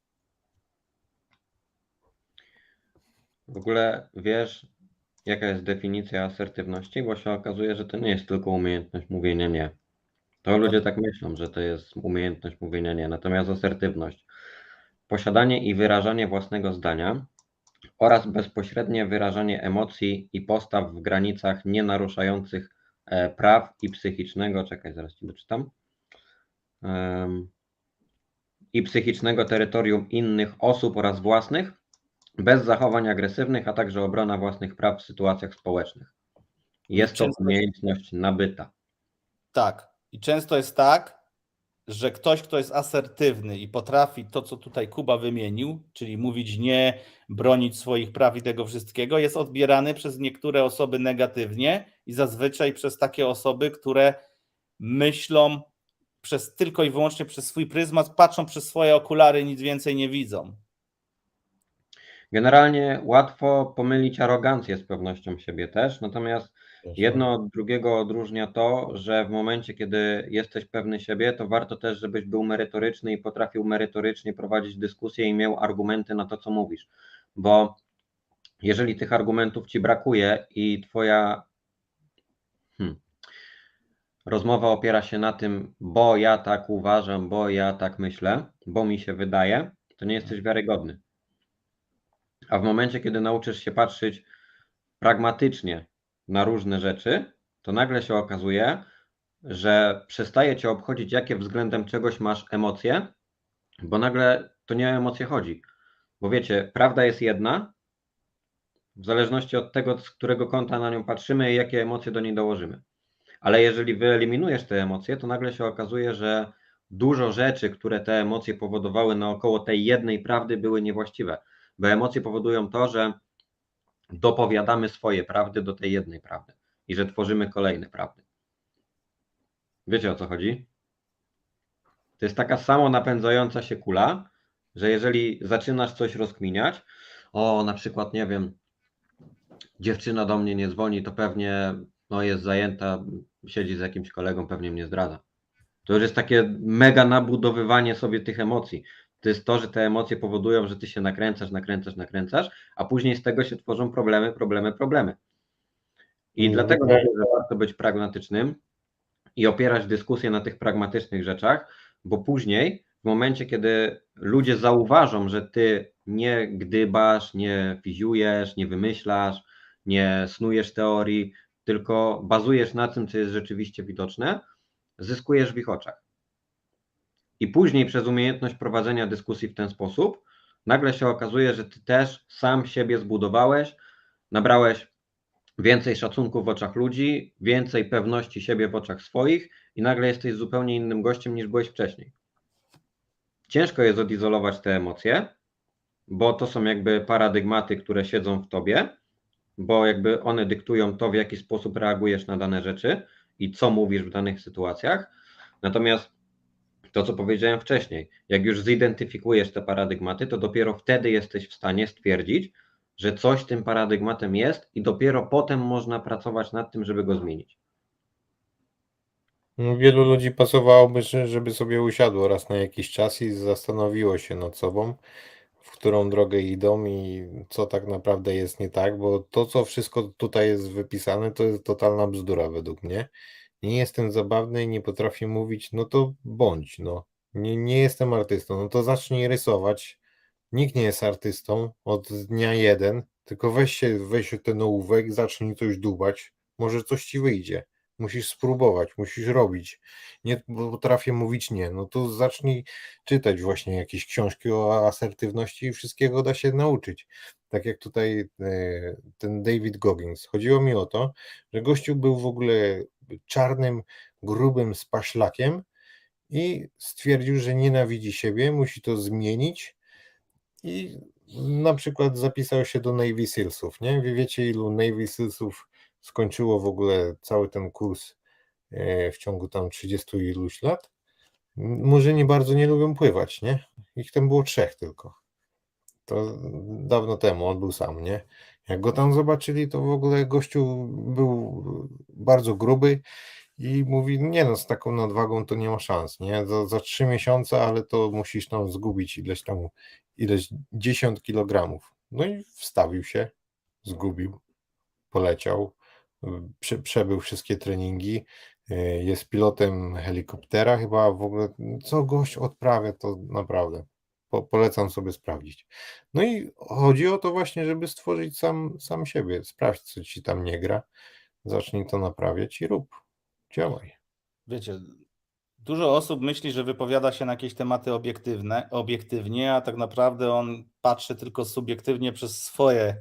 W ogóle wiesz, jaka jest definicja asertywności? Bo się okazuje, że to nie jest tylko umiejętność mówienia nie. To ludzie tak myślą, że to jest umiejętność mówienia nie. Natomiast asertywność, posiadanie i wyrażanie własnego zdania oraz bezpośrednie wyrażanie emocji i postaw w granicach nienaruszających praw i psychicznego, czekaj, zaraz ci doczytam, i psychicznego terytorium innych osób oraz własnych, bez zachowań agresywnych, a także obrona własnych praw w sytuacjach społecznych. Jest to umiejętność nabyta. Tak. I często jest tak, że ktoś, kto jest asertywny i potrafi to, co tutaj Kuba wymienił, czyli mówić nie, bronić swoich praw i tego wszystkiego, jest odbierany przez niektóre osoby negatywnie i zazwyczaj przez takie osoby, które myślą tylko i wyłącznie przez swój pryzmat, patrzą przez swoje okulary, nic więcej nie widzą. Generalnie łatwo pomylić arogancję z pewnością siebie też, natomiast jedno od drugiego odróżnia to, że w momencie, kiedy jesteś pewny siebie, to warto też, żebyś był merytoryczny i potrafił merytorycznie prowadzić dyskusję i miał argumenty na to, co mówisz. Bo jeżeli tych argumentów ci brakuje i twoja rozmowa opiera się na tym, bo ja tak uważam, bo ja tak myślę, bo mi się wydaje, to nie jesteś wiarygodny. A w momencie, kiedy nauczysz się patrzeć pragmatycznie na różne rzeczy, to nagle się okazuje, że przestaje cię obchodzić, jakie względem czegoś masz emocje, bo nagle to nie o emocje chodzi. Bo wiecie, prawda jest jedna, w zależności od tego, z którego kąta na nią patrzymy i jakie emocje do niej dołożymy. Ale jeżeli wyeliminujesz te emocje, to nagle się okazuje, że dużo rzeczy, które te emocje powodowały naokoło tej jednej prawdy, były niewłaściwe. Bo emocje powodują to, że dopowiadamy swoje prawdy do tej jednej prawdy i że tworzymy kolejne prawdy. Wiecie, o co chodzi? To jest taka samo napędzająca się kula, że jeżeli zaczynasz coś rozkminiać, na przykład, nie wiem, dziewczyna do mnie nie dzwoni, to pewnie jest zajęta, siedzi z jakimś kolegą, pewnie mnie zdradza. To już jest takie mega nabudowywanie sobie tych emocji. To jest to, że te emocje powodują, że ty się nakręcasz, a później z tego się tworzą problemy. I dlatego mówię, że warto być pragmatycznym i opierać dyskusję na tych pragmatycznych rzeczach, bo później, w momencie, kiedy ludzie zauważą, że ty nie gdybasz, nie fiziujesz, nie wymyślasz, nie snujesz teorii, tylko bazujesz na tym, co jest rzeczywiście widoczne, zyskujesz w ich oczach. I później przez umiejętność prowadzenia dyskusji w ten sposób, nagle się okazuje, że ty też sam siebie zbudowałeś, nabrałeś więcej szacunku w oczach ludzi, więcej pewności siebie w oczach swoich i nagle jesteś zupełnie innym gościem niż byłeś wcześniej. Ciężko jest odizolować te emocje, bo to są jakby paradygmaty, które siedzą w tobie, bo jakby one dyktują to, w jaki sposób reagujesz na dane rzeczy i co mówisz w danych sytuacjach. Natomiast to, co powiedziałem wcześniej, jak już zidentyfikujesz te paradygmaty, to dopiero wtedy jesteś w stanie stwierdzić, że coś tym paradygmatem jest i dopiero potem można pracować nad tym, żeby go zmienić. Wielu ludzi pasowałoby, żeby sobie usiadło raz na jakiś czas i zastanowiło się nad sobą, w którą drogę idą i co tak naprawdę jest nie tak, bo to, co wszystko tutaj jest wypisane, to jest totalna bzdura według mnie. Nie jestem zabawny i nie potrafię mówić, no to bądź, no. Nie jestem artystą, no to zacznij rysować. Nikt nie jest artystą od dnia jeden, tylko weź ten ołówek, zacznij coś dłubać, może coś ci wyjdzie. Musisz spróbować, musisz robić. Nie potrafię mówić nie, no to zacznij czytać właśnie jakieś książki o asertywności i wszystkiego da się nauczyć. Tak jak tutaj ten David Goggins. Chodziło mi o to, że gościu był w ogóle czarnym, grubym spaślakiem i stwierdził, że nienawidzi siebie, musi to zmienić i na przykład zapisał się do Navy Sealsów, nie? Wy wiecie, ilu Navy Sealsów skończyło w ogóle cały ten kurs w ciągu tam 30 iluś lat? Murzyni bardzo nie lubią pływać, nie? Ich tam było 3 tylko. To dawno temu, on był sam, nie? Jak go tam zobaczyli, to w ogóle gościu był bardzo gruby i mówi, nie no, z taką nadwagą to nie ma szans, nie? Za 3 miesiące, ale to musisz tam zgubić ileś 10 kilogramów. No i wstawił się, zgubił, poleciał, przebył wszystkie treningi, jest pilotem helikoptera chyba, w ogóle co gość odprawia, to naprawdę polecam sobie sprawdzić. No i chodzi o to właśnie, żeby stworzyć sam siebie. Sprawdź, co ci tam nie gra, zacznij to naprawiać i rób. Działaj. Wiecie, dużo osób myśli, że wypowiada się na jakieś tematy obiektywnie, a tak naprawdę on patrzy tylko subiektywnie przez swoje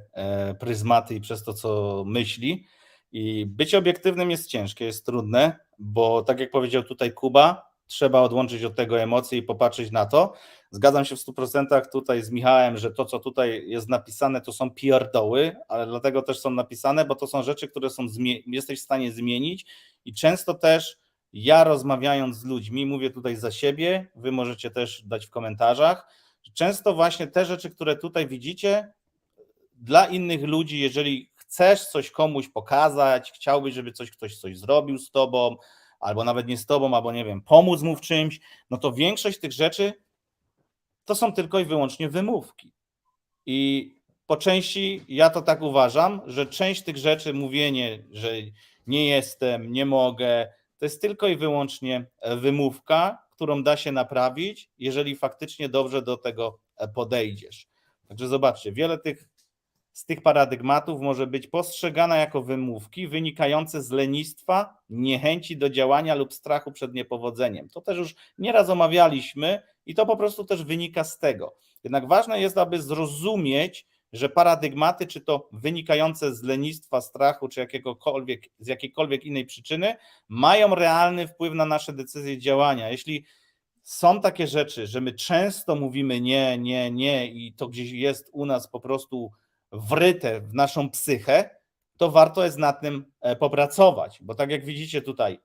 pryzmaty i przez to, co myśli. I być obiektywnym jest ciężkie, jest trudne, bo tak jak powiedział tutaj Kuba, trzeba odłączyć od tego emocje i popatrzeć na to. Zgadzam się w 100% tutaj z Michałem, że to, co tutaj jest napisane, to są pierdoły, ale dlatego też są napisane, bo to są rzeczy, które jesteś w stanie zmienić i często też ja rozmawiając z ludźmi, mówię tutaj za siebie, wy możecie też dać w komentarzach, często właśnie te rzeczy, które tutaj widzicie, dla innych ludzi, jeżeli chcesz coś komuś pokazać, chciałbyś, żeby ktoś coś zrobił z tobą, albo nawet nie z tobą, albo nie wiem, pomóc mu w czymś, no to większość tych rzeczy to są tylko i wyłącznie wymówki. I po części ja to tak uważam, że część tych rzeczy, mówienie, że nie jestem, nie mogę, to jest tylko i wyłącznie wymówka, którą da się naprawić, jeżeli faktycznie dobrze do tego podejdziesz. Także zobaczcie, wiele z tych paradygmatów może być postrzegana jako wymówki wynikające z lenistwa, niechęci do działania lub strachu przed niepowodzeniem. To też już nieraz omawialiśmy i to po prostu też wynika z tego. Jednak ważne jest, aby zrozumieć, że paradygmaty, czy to wynikające z lenistwa, strachu, czy z jakiejkolwiek innej przyczyny, mają realny wpływ na nasze decyzje działania. Jeśli są takie rzeczy, że my często mówimy nie, nie, nie i to gdzieś jest u nas po prostu wryte w naszą psychę, to warto jest nad tym popracować, bo tak jak widzicie tutaj,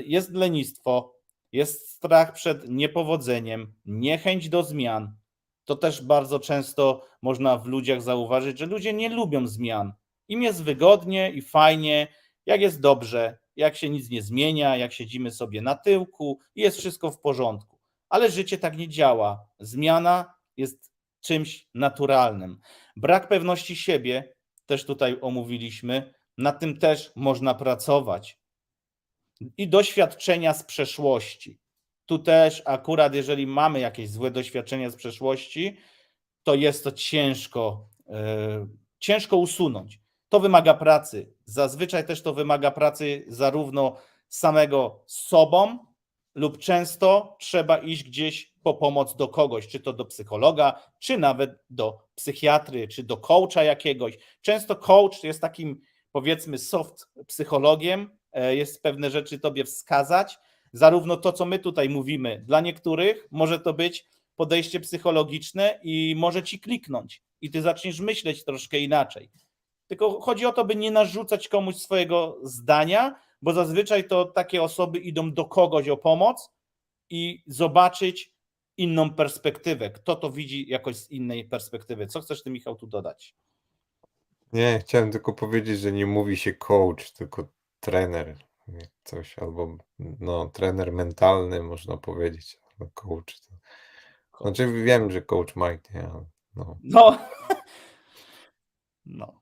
jest lenistwo, jest strach przed niepowodzeniem, niechęć do zmian. To też bardzo często można w ludziach zauważyć, że ludzie nie lubią zmian. Im jest wygodnie i fajnie, jak jest dobrze, jak się nic nie zmienia, jak siedzimy sobie na tyłku i jest wszystko w porządku. Ale życie tak nie działa. Zmiana jest czymś naturalnym. Brak pewności siebie, też tutaj omówiliśmy, nad tym też można pracować. I doświadczenia z przeszłości. Tu też akurat, jeżeli mamy jakieś złe doświadczenia z przeszłości, to jest to ciężko usunąć. To wymaga pracy. Zazwyczaj też to wymaga pracy zarówno samego z sobą, lub często trzeba iść gdzieś po pomoc do kogoś, czy to do psychologa, czy nawet do psychiatry, czy do coacha jakiegoś. Często coach jest takim, powiedzmy, soft psychologiem, jest pewne rzeczy tobie wskazać. Zarówno to, co my tutaj mówimy, dla niektórych może to być podejście psychologiczne i może ci kliknąć i ty zaczniesz myśleć troszkę inaczej. Tylko chodzi o to, by nie narzucać komuś swojego zdania, bo zazwyczaj to takie osoby idą do kogoś o pomoc i zobaczyć inną perspektywę. Kto to widzi jakoś z innej perspektywy. Co chcesz ty, Michał, tu dodać? Nie, chciałem tylko powiedzieć, że nie mówi się coach, tylko trener. Coś, albo trener mentalny, można powiedzieć. Coach. Znaczy wiem, że coach Mike, nie, ale No.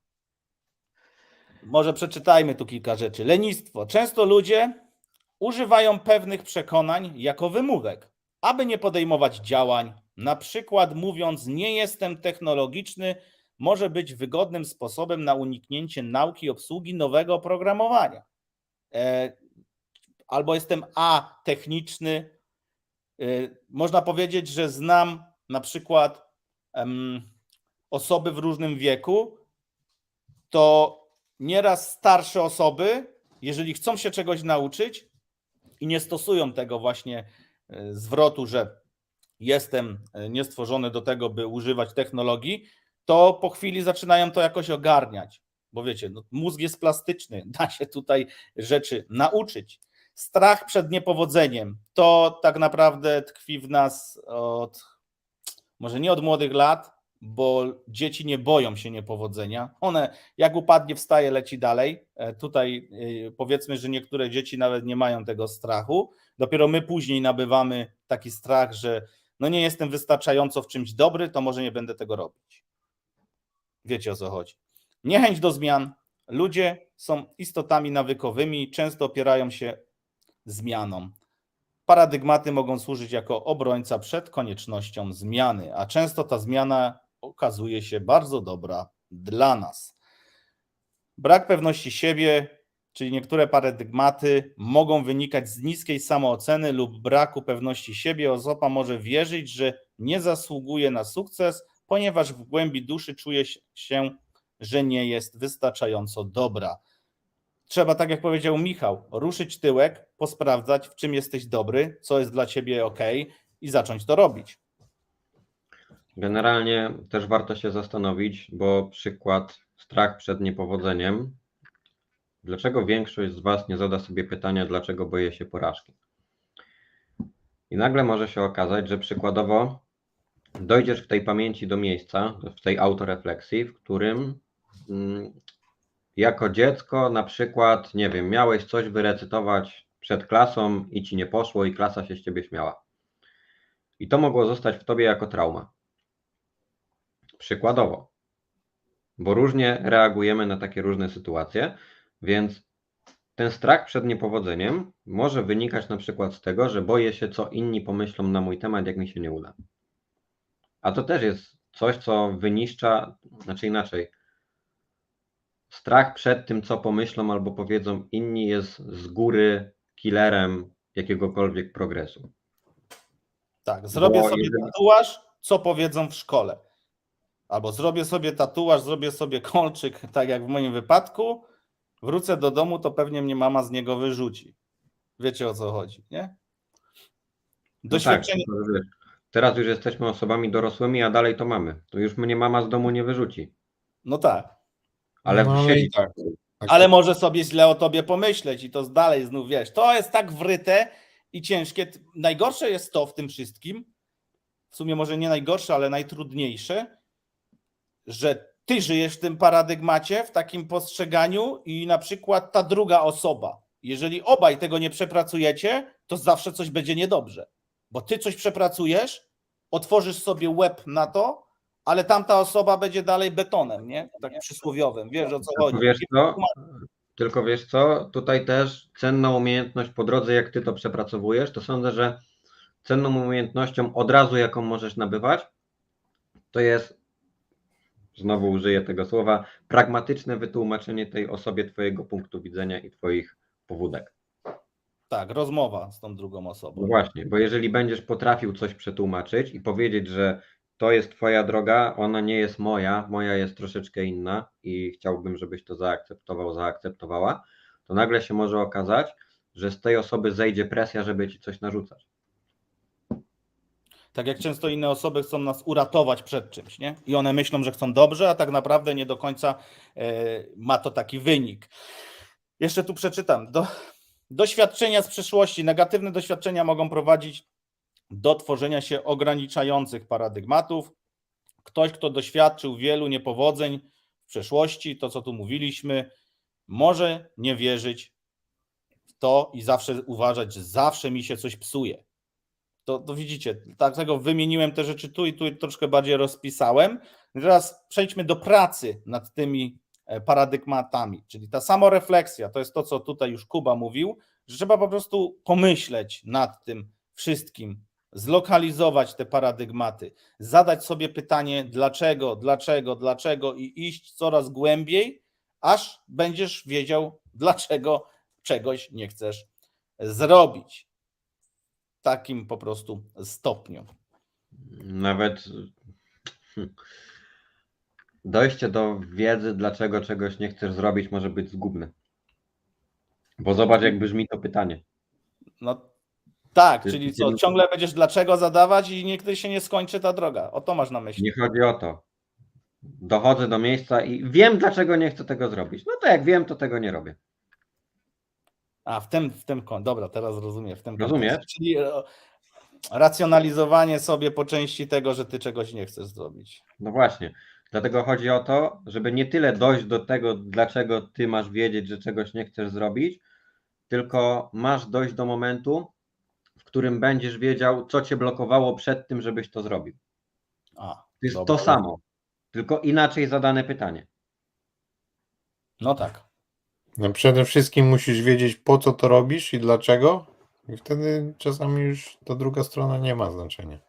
Może przeczytajmy tu kilka rzeczy. Lenistwo. Często ludzie używają pewnych przekonań jako wymówek, aby nie podejmować działań. Na przykład mówiąc, nie jestem technologiczny, może być wygodnym sposobem na uniknięcie nauki i obsługi nowego oprogramowania. Albo jestem techniczny. Można powiedzieć, że znam na przykład osoby w różnym wieku, to nieraz starsze osoby, jeżeli chcą się czegoś nauczyć i nie stosują tego właśnie zwrotu, że jestem niestworzony do tego, by używać technologii, to po chwili zaczynają to jakoś ogarniać, bo wiecie, mózg jest plastyczny, da się tutaj rzeczy nauczyć. Strach przed niepowodzeniem, to tak naprawdę tkwi w nas może nie od młodych lat, bo dzieci nie boją się niepowodzenia. One jak upadnie, wstaje, leci dalej. Tutaj powiedzmy, że niektóre dzieci nawet nie mają tego strachu. Dopiero my później nabywamy taki strach, że nie jestem wystarczająco w czymś dobry, to może nie będę tego robić. Wiecie, o co chodzi. Niechęć do zmian. Ludzie są istotami nawykowymi, często opierają się zmianom. Paradygmaty mogą służyć jako obrońca przed koniecznością zmiany, a często ta zmiana okazuje się bardzo dobra dla nas. Brak pewności siebie, czyli niektóre paradygmaty mogą wynikać z niskiej samooceny lub braku pewności siebie. Osoba może wierzyć, że nie zasługuje na sukces, ponieważ w głębi duszy czuje się, że nie jest wystarczająco dobra. Trzeba, tak jak powiedział Michał, ruszyć tyłek, posprawdzać, w czym jesteś dobry, co jest dla ciebie ok i zacząć to robić. Generalnie też warto się zastanowić, bo przykład strach przed niepowodzeniem. Dlaczego większość z Was nie zada sobie pytania, dlaczego boję się porażki? I nagle może się okazać, że przykładowo dojdziesz w tej pamięci do miejsca, w tej autorefleksji, w którym jako dziecko na przykład, nie wiem, miałeś coś wyrecytować przed klasą i ci nie poszło i klasa się z ciebie śmiała. I to mogło zostać w tobie jako trauma. Przykładowo. Bo różnie reagujemy na takie różne sytuacje, więc ten strach przed niepowodzeniem może wynikać na przykład z tego, że boję się, co inni pomyślą na mój temat, jak mi się nie uda. A to też jest coś, co wyniszcza, znaczy inaczej. Strach przed tym, co pomyślą albo powiedzą inni, jest z góry killerem jakiegokolwiek progresu. Tak, zrobię Bo sobie jeżeli- tatuaż, co powiedzą w szkole. Albo zrobię sobie tatuaż, zrobię sobie kolczyk, tak jak w moim wypadku, wrócę do domu, to pewnie mnie mama z niego wyrzuci. Wiecie, o co chodzi, nie? Doświadczenie. No tak, tylko, że wiesz, teraz już jesteśmy osobami dorosłymi, a dalej to mamy. To już mnie mama z domu nie wyrzuci. No tak, Ale No, ale siedzi i tak. ale może sobie źle o tobie pomyśleć i to dalej znów wiesz. To jest tak wryte i ciężkie. Najgorsze jest to w tym wszystkim, w sumie może nie najgorsze, ale najtrudniejsze, że ty żyjesz w tym paradygmacie, w takim postrzeganiu i na przykład ta druga osoba. Jeżeli obaj tego nie przepracujecie, to zawsze coś będzie niedobrze. Bo ty coś przepracujesz, otworzysz sobie łeb na to, ale tamta osoba będzie dalej betonem, nie? Tak przysłowiowym. Wiesz, o co chodzi. Tylko wiesz co, tutaj też cenna umiejętność po drodze, jak ty to przepracowujesz, to sądzę, że cenną umiejętnością od razu, jaką możesz nabywać, to jest, znowu użyję tego słowa, pragmatyczne wytłumaczenie tej osobie twojego punktu widzenia i twoich powódek. Tak, rozmowa z tą drugą osobą. No właśnie, bo jeżeli będziesz potrafił coś przetłumaczyć i powiedzieć, że to jest twoja droga, ona nie jest moja jest troszeczkę inna i chciałbym, żebyś to zaakceptował, zaakceptowała, to nagle się może okazać, że z tej osoby zejdzie presja, żeby ci coś narzucać. Tak jak często inne osoby chcą nas uratować przed czymś, nie? I one myślą, że chcą dobrze, a tak naprawdę nie do końca ma to taki wynik. Jeszcze tu przeczytam. Doświadczenia z przeszłości. Negatywne doświadczenia mogą prowadzić do tworzenia się ograniczających paradygmatów. Ktoś, kto doświadczył wielu niepowodzeń w przeszłości, to co tu mówiliśmy, może nie wierzyć w to i zawsze uważać, że zawsze mi się coś psuje. To widzicie, dlatego wymieniłem te rzeczy tu i tu troszkę bardziej rozpisałem. Teraz przejdźmy do pracy nad tymi paradygmatami, czyli ta samorefleksja, to jest to, co tutaj już Kuba mówił, że trzeba po prostu pomyśleć nad tym wszystkim, zlokalizować te paradygmaty, zadać sobie pytanie dlaczego i iść coraz głębiej, aż będziesz wiedział, dlaczego czegoś nie chcesz zrobić. W takim po prostu stopniu. Nawet dojście do wiedzy, dlaczego czegoś nie chcesz zrobić, może być zgubne. Bo zobacz, jak brzmi to pytanie. No tak, czyli co, ciągle będziesz dlaczego zadawać i nigdy się nie skończy ta droga. O to masz na myśli. Nie chodzi o to. Dochodzę do miejsca i wiem, dlaczego nie chcę tego zrobić. No to jak wiem, to tego nie robię. A, dobra, teraz rozumiem. W tym Rozumiesz? kontekście. Czyli racjonalizowanie sobie po części tego, że ty czegoś nie chcesz zrobić. No właśnie. Dlatego chodzi o to, żeby nie tyle dojść do tego, dlaczego ty masz wiedzieć, że czegoś nie chcesz zrobić, tylko masz dojść do momentu, w którym będziesz wiedział, co cię blokowało przed tym, żebyś to zrobił. To jest dobra. to samo, tylko inaczej zadane pytanie. No tak. No przede wszystkim musisz wiedzieć, po co to robisz i dlaczego, I wtedy czasami już ta druga strona nie ma znaczenia.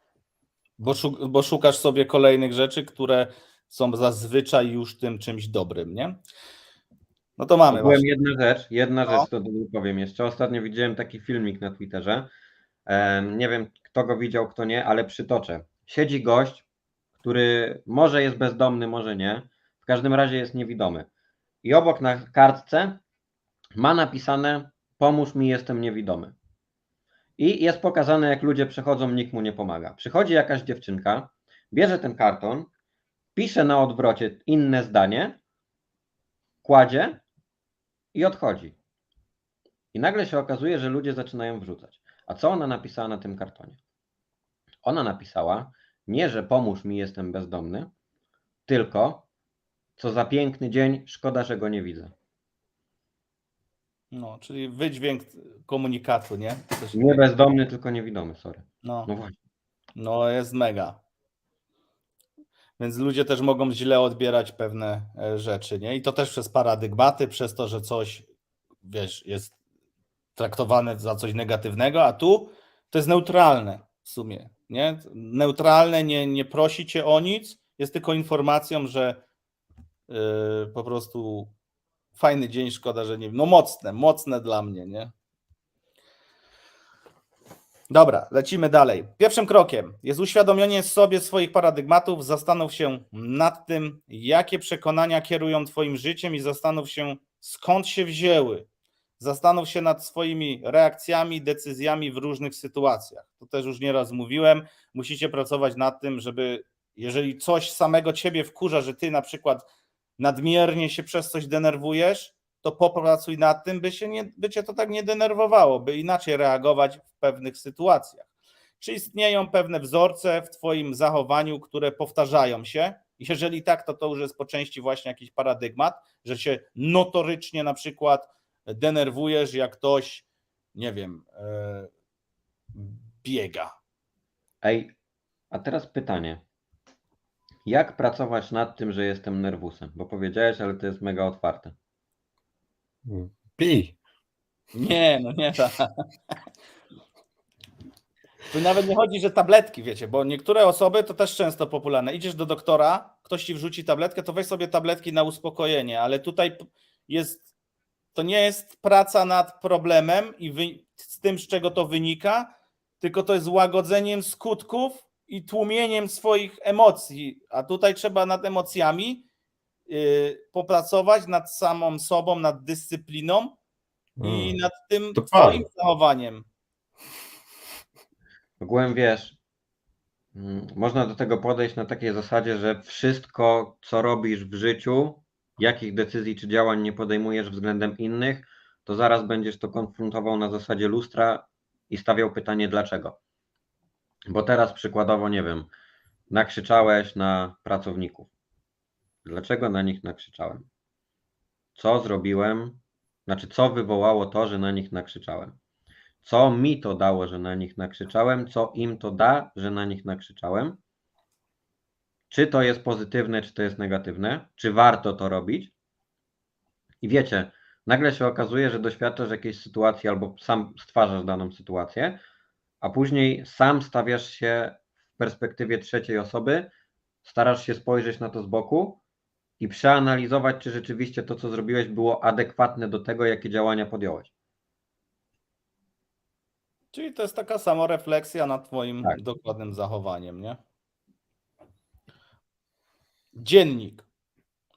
Bo szukasz sobie kolejnych rzeczy, które są zazwyczaj już tym czymś dobrym, nie? No to mamy Ogółem właśnie. jedna No. rzecz, to powiem jeszcze. Ostatnio widziałem taki filmik na Twitterze. Nie wiem, kto go widział, kto nie, ale przytoczę. Siedzi gość, który może jest bezdomny, może nie. W każdym razie jest niewidomy. I obok na kartce ma napisane: pomóż mi, jestem niewidomy. I jest pokazane, jak ludzie przechodzą, nikt mu nie pomaga. Przychodzi jakaś dziewczynka, bierze ten karton, pisze na odwrocie inne zdanie, kładzie i odchodzi. I nagle się okazuje, że ludzie zaczynają wrzucać. A co ona napisała na tym kartonie? Ona napisała nie, że pomóż mi, jestem bezdomny, tylko co za piękny dzień, szkoda, że go nie widzę. No, czyli wydźwięk komunikatu, nie? Coś Nie bezdomny, tylko niewidomy, sorry. No, No właśnie. no jest mega. Więc ludzie też mogą źle odbierać pewne rzeczy, nie? I to też przez paradygmaty, przez to, że coś, wiesz, jest traktowane za coś negatywnego, a tu to jest neutralne w sumie, nie? Neutralne, nie prosi cię o nic, jest tylko informacją, że po prostu fajny dzień, szkoda, że nie... No mocne dla mnie, nie? Dobra, lecimy dalej. Pierwszym krokiem jest uświadomienie sobie swoich paradygmatów, zastanów się nad tym, jakie przekonania kierują twoim życiem i zastanów się, skąd się wzięły. Zastanów się nad swoimi reakcjami, decyzjami w różnych sytuacjach. To też już nieraz mówiłem, musicie pracować nad tym, żeby jeżeli coś samego ciebie wkurza, że ty na przykład nadmiernie się przez coś denerwujesz, to popracuj nad tym, by cię to tak nie denerwowało, by inaczej reagować w pewnych sytuacjach. Czy istnieją pewne wzorce w twoim zachowaniu, które powtarzają się? Jeżeli tak, to już jest po części właśnie jakiś paradygmat, że się notorycznie na przykład denerwujesz, jak ktoś, nie wiem, biega. Ej, a teraz pytanie. Jak pracować nad tym, że jestem nerwusem? Bo powiedziałeś, ale to jest mega otwarte. Pij. Nie, no nie tak. Tu nawet nie chodzi, że tabletki, wiecie, bo niektóre osoby to też często popularne. Idziesz do doktora, ktoś ci wrzuci tabletkę, to weź sobie tabletki na uspokojenie, ale tutaj to nie jest praca nad problemem i z tym, z czego to wynika, tylko to jest łagodzeniem skutków i tłumieniem swoich emocji, a tutaj trzeba nad emocjami popracować, nad samą sobą, nad dyscypliną i nad tym To twoim pan. zachowaniem. Ogółem wiesz, można do tego podejść na takiej zasadzie, że wszystko, co robisz w życiu, jakich decyzji czy działań nie podejmujesz względem innych, to zaraz będziesz to konfrontował na zasadzie lustra i stawiał pytanie dlaczego. Bo teraz przykładowo, nie wiem, nakrzyczałeś na pracowników. Dlaczego na nich nakrzyczałem? Co zrobiłem? Znaczy, co wywołało to, że na nich nakrzyczałem? Co mi to dało, że na nich nakrzyczałem? Co im to da, że na nich nakrzyczałem? Czy to jest pozytywne, czy to jest negatywne? Czy warto to robić? I wiecie, nagle się okazuje, że doświadczasz jakiejś sytuacji albo sam stwarzasz daną sytuację, a później sam stawiasz się w perspektywie trzeciej osoby, starasz się spojrzeć na to z boku i przeanalizować, czy rzeczywiście to, co zrobiłeś, było adekwatne do tego, jakie działania podjąłeś. Czyli to jest taka samorefleksja nad twoim Tak. dokładnym zachowaniem, nie? Dziennik.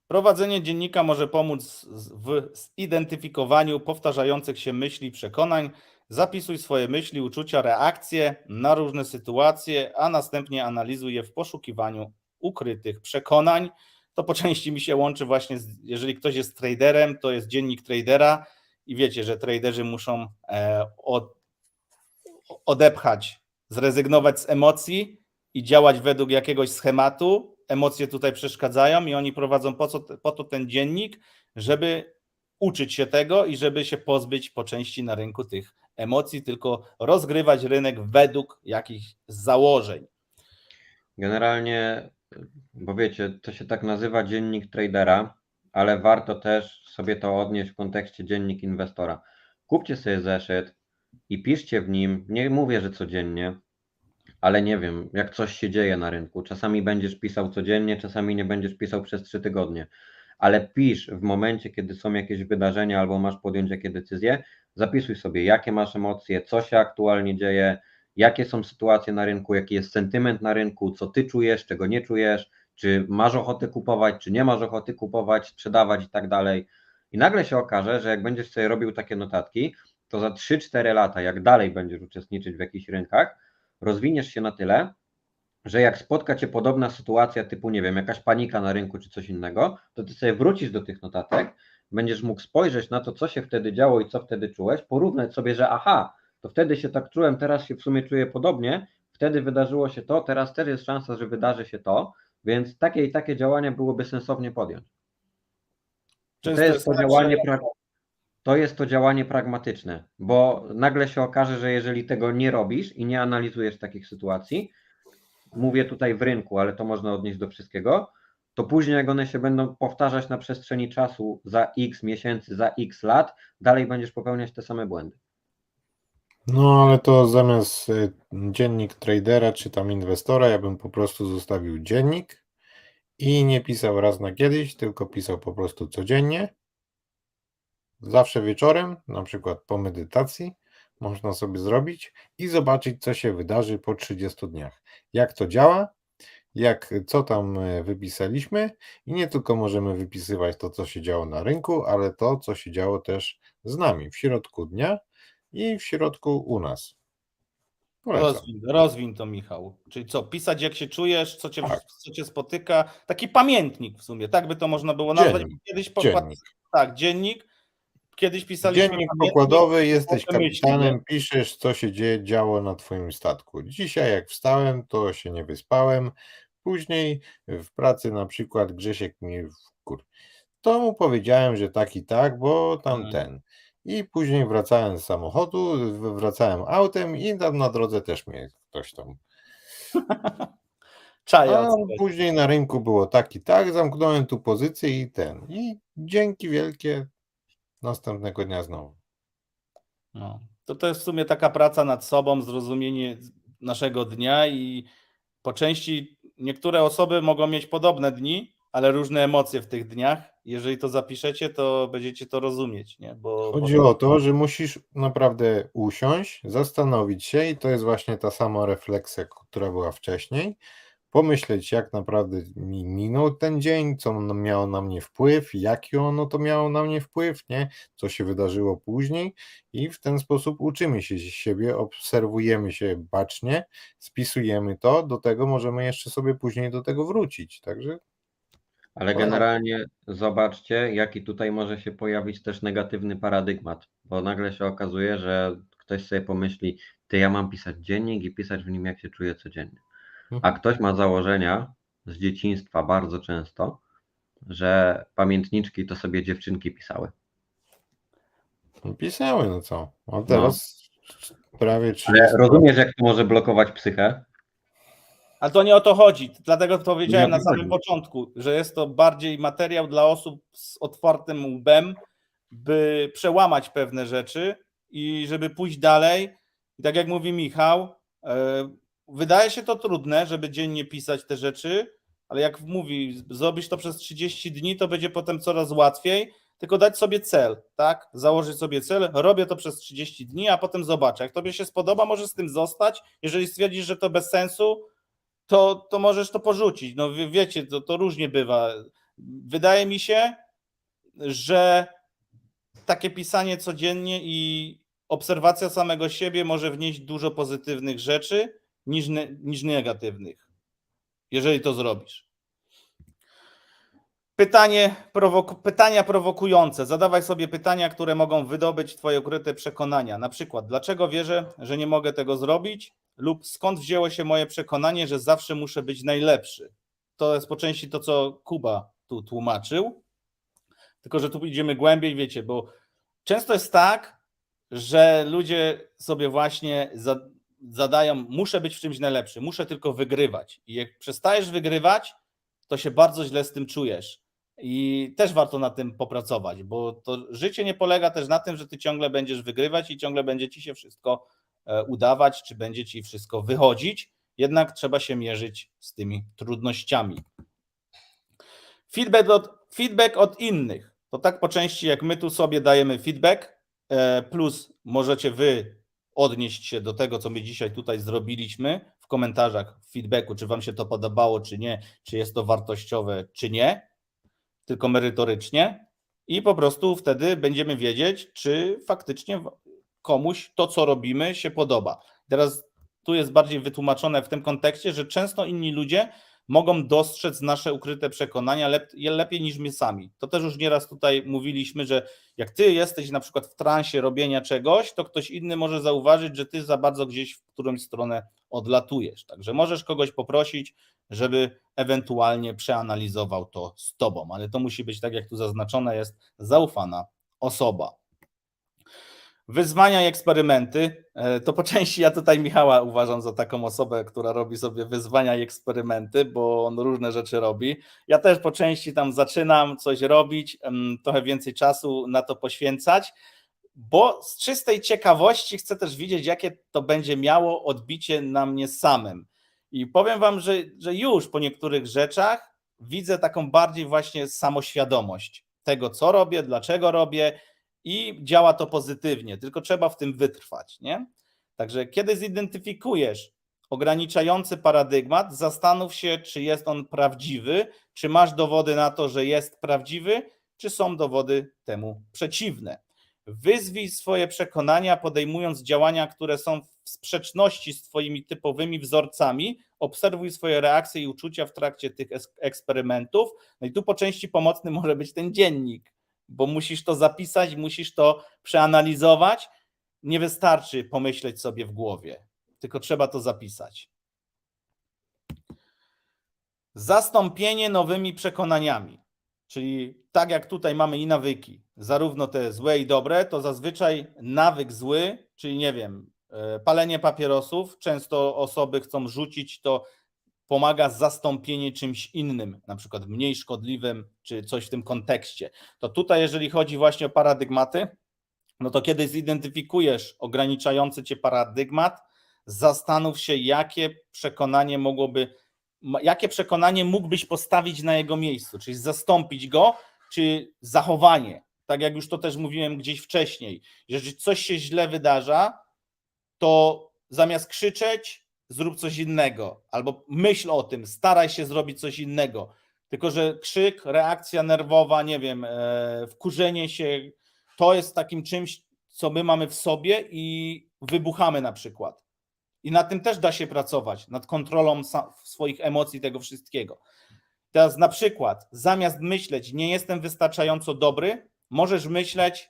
Prowadzenie dziennika może pomóc w zidentyfikowaniu powtarzających się myśli i przekonań. Zapisuj swoje myśli, uczucia, reakcje na różne sytuacje, a następnie analizuj je w poszukiwaniu ukrytych przekonań. To po części mi się łączy właśnie, jeżeli ktoś jest traderem, to jest dziennik tradera i wiecie, że traderzy muszą odepchać, zrezygnować z emocji i działać według jakiegoś schematu. Emocje tutaj przeszkadzają i oni prowadzą po to ten dziennik, żeby uczyć się tego i żeby się pozbyć po części na rynku tych emocji, tylko rozgrywać rynek według jakichś założeń. Generalnie, bo wiecie, to się tak nazywa dziennik tradera, ale warto też sobie to odnieść w kontekście dziennik inwestora. Kupcie sobie zeszyt, i piszcie w nim, nie mówię, że codziennie, ale nie wiem, jak coś się dzieje na rynku. Czasami będziesz pisał codziennie, czasami nie będziesz pisał przez 3 tygodnie, ale pisz w momencie, kiedy są jakieś wydarzenia albo masz podjąć jakieś decyzje, zapisuj sobie, jakie masz emocje, co się aktualnie dzieje, jakie są sytuacje na rynku, jaki jest sentyment na rynku, co ty czujesz, czego nie czujesz, czy masz ochotę kupować, czy nie masz ochoty kupować, sprzedawać i tak dalej. I nagle się okaże, że jak będziesz sobie robił takie notatki, to za 3-4 lata, jak dalej będziesz uczestniczyć w jakichś rynkach, rozwiniesz się na tyle, że jak spotka cię podobna sytuacja typu, nie wiem, jakaś panika na rynku czy coś innego, to ty sobie wrócisz do tych notatek, będziesz mógł spojrzeć na to, co się wtedy działo i co wtedy czułeś, porównać sobie, że aha, to wtedy się tak czułem, teraz się w sumie czuję podobnie, wtedy wydarzyło się to, teraz też jest szansa, że wydarzy się to, więc takie i takie działania byłoby sensownie podjąć. To jest to działanie, to jest to działanie pragmatyczne, bo nagle się okaże, że jeżeli tego nie robisz i nie analizujesz takich sytuacji, mówię tutaj w rynku, ale to można odnieść do wszystkiego, to później jak one się będą powtarzać na przestrzeni czasu za x miesięcy, za x lat, dalej będziesz popełniać te same błędy. No ale to zamiast dziennik tradera czy tam inwestora, ja bym po prostu zostawił dziennik i nie pisał raz na kiedyś, tylko pisał po prostu codziennie. Zawsze wieczorem, na przykład po medytacji, można sobie zrobić i zobaczyć, co się wydarzy po 30 dniach. Jak to działa, co tam wypisaliśmy i nie tylko możemy wypisywać to, co się działo na rynku, ale to, co się działo też z nami w środku dnia i w środku u nas. Polecam. Rozwiń to, Michał. Czyli co, pisać jak się czujesz, Tak. co cię spotyka, taki pamiętnik w sumie, tak by to można było nazwać. Dziennik. Kiedyś Dziennik. Tak, dziennik. Kiedyś pisaliśmy Dziennik pamiętnik, pokładowy, jesteś potem myśli, nie? kapitanem, piszesz, co się działo na twoim statku. Dzisiaj jak wstałem, to się nie wyspałem. Później w pracy na przykład Grzesiek mi to mu powiedziałem, że tak i tak, bo tam ten. I później wracałem z samochodu, wracałem autem i tam na drodze też mnie ktoś tam. Czaja, A później na rynku było tak i tak, zamknąłem tu pozycję i ten. I dzięki wielkie, następnego dnia znowu. No. To jest w sumie taka praca nad sobą, zrozumienie naszego dnia i po części niektóre osoby mogą mieć podobne dni, ale różne emocje w tych dniach. Jeżeli to zapiszecie, to będziecie to rozumieć, nie? Chodzi o to, że musisz naprawdę usiąść, zastanowić się i to jest właśnie ta sama refleksja, która była wcześniej, pomyśleć, jak naprawdę mi minął ten dzień, co miało na mnie wpływ, jaki ono to miało na mnie wpływ, nie? Co się wydarzyło później i w ten sposób uczymy się siebie, obserwujemy się bacznie, spisujemy to, do tego możemy jeszcze sobie później do tego wrócić, także Ale generalnie zobaczcie, jaki tutaj może się pojawić też negatywny paradygmat, bo nagle się okazuje, że ktoś sobie pomyśli, ty, ja mam pisać dziennik i pisać w nim, jak się czuję codziennie. A ktoś ma założenia z dzieciństwa bardzo często, że pamiętniczki to sobie dziewczynki pisały. pisały, no co, a teraz prawie 30 Ale rozumiesz, jak to może blokować psychę? Ale to nie o to chodzi. Dlatego powiedziałem Nie o na to samym chodzi. początku, że jest to bardziej materiał dla osób z otwartym łbem, by przełamać pewne rzeczy i żeby pójść dalej. I tak jak mówi Michał, wydaje się to trudne, żeby dziennie pisać te rzeczy, ale jak mówi, zrobisz to przez 30 dni, to będzie potem coraz łatwiej. Tylko dać sobie cel, tak? Założyć sobie cel, robię to przez 30 dni, a potem zobaczę. Jak tobie się spodoba, możesz z tym zostać. Jeżeli stwierdzisz, że to bez sensu, to możesz to porzucić. No wiecie, to różnie bywa. Wydaje mi się, że takie pisanie codziennie i obserwacja samego siebie może wnieść dużo pozytywnych rzeczy niż negatywnych, jeżeli to zrobisz. Pytania prowokujące. Zadawaj sobie pytania, które mogą wydobyć twoje ukryte przekonania. Na przykład, dlaczego wierzę, że nie mogę tego zrobić? Lub skąd wzięło się moje przekonanie, że zawsze muszę być najlepszy? To jest po części to, co Kuba tu tłumaczył. Tylko że tu idziemy głębiej, wiecie, bo często jest tak, że ludzie sobie właśnie zadają, muszę być w czymś najlepszy, muszę tylko wygrywać. I jak przestajesz wygrywać, to się bardzo źle z tym czujesz. I też warto nad tym popracować, bo to życie nie polega też na tym, że ty ciągle będziesz wygrywać i ciągle będzie ci się wszystko udawać, czy będzie ci wszystko wychodzić. Jednak trzeba się mierzyć z tymi trudnościami. Feedback od innych. To tak po części, jak my tu sobie dajemy feedback, plus możecie wy odnieść się do tego, co my dzisiaj tutaj zrobiliśmy w komentarzach, w feedbacku, czy wam się to podobało, czy nie, czy jest to wartościowe, czy nie, tylko merytorycznie i po prostu wtedy będziemy wiedzieć, czy faktycznie komuś to, co robimy, się podoba. Teraz tu jest bardziej wytłumaczone w tym kontekście, że często inni ludzie mogą dostrzec nasze ukryte przekonania lepiej niż my sami. To też już nieraz tutaj mówiliśmy, że jak ty jesteś na przykład w transie robienia czegoś, to ktoś inny może zauważyć, że ty za bardzo gdzieś w którąś stronę odlatujesz. Także możesz kogoś poprosić, żeby ewentualnie przeanalizował to z tobą, ale to musi być, tak jak tu zaznaczone jest, zaufana osoba. Wyzwania i eksperymenty. To po części ja tutaj Michała uważam za taką osobę, która robi sobie wyzwania i eksperymenty, bo on różne rzeczy robi. Ja też po części tam zaczynam coś robić, trochę więcej czasu na to poświęcać, bo z czystej ciekawości chcę też widzieć, jakie to będzie miało odbicie na mnie samym. I powiem wam, że już po niektórych rzeczach widzę taką bardziej właśnie samoświadomość tego, co robię, dlaczego robię, i działa to pozytywnie, tylko trzeba w tym wytrwać, nie? Także kiedy zidentyfikujesz ograniczający paradygmat, zastanów się, czy jest on prawdziwy, czy masz dowody na to, że jest prawdziwy, czy są dowody temu przeciwne. Wyzwij swoje przekonania, podejmując działania, które są w sprzeczności z twoimi typowymi wzorcami, obserwuj swoje reakcje i uczucia w trakcie tych eksperymentów. No i tu po części pomocny może być ten dziennik, bo musisz to zapisać, musisz to przeanalizować. Nie wystarczy pomyśleć sobie w głowie, tylko trzeba to zapisać. Zastąpienie nowymi przekonaniami, czyli tak jak tutaj mamy i nawyki, zarówno te złe i dobre, to zazwyczaj nawyk zły, czyli nie wiem, palenie papierosów, często osoby chcą rzucić, to pomaga zastąpienie czymś innym, na przykład mniej szkodliwym, czy coś w tym kontekście. To tutaj, jeżeli chodzi właśnie o paradygmaty, no to kiedy zidentyfikujesz ograniczający cię paradygmat, zastanów się, jakie przekonanie mógłbyś postawić na jego miejscu, czyli zastąpić go, czy zachowanie. Tak jak już to też mówiłem gdzieś wcześniej, jeżeli coś się źle wydarza, to zamiast krzyczeć, zrób coś innego, albo myśl o tym, staraj się zrobić coś innego. Tylko że krzyk, reakcja nerwowa, nie wiem, wkurzenie się, to jest takim czymś, co my mamy w sobie i wybuchamy na przykład. I nad tym też da się pracować, nad kontrolą swoich emocji, tego wszystkiego. Teraz na przykład, zamiast myśleć, nie jestem wystarczająco dobry, możesz myśleć,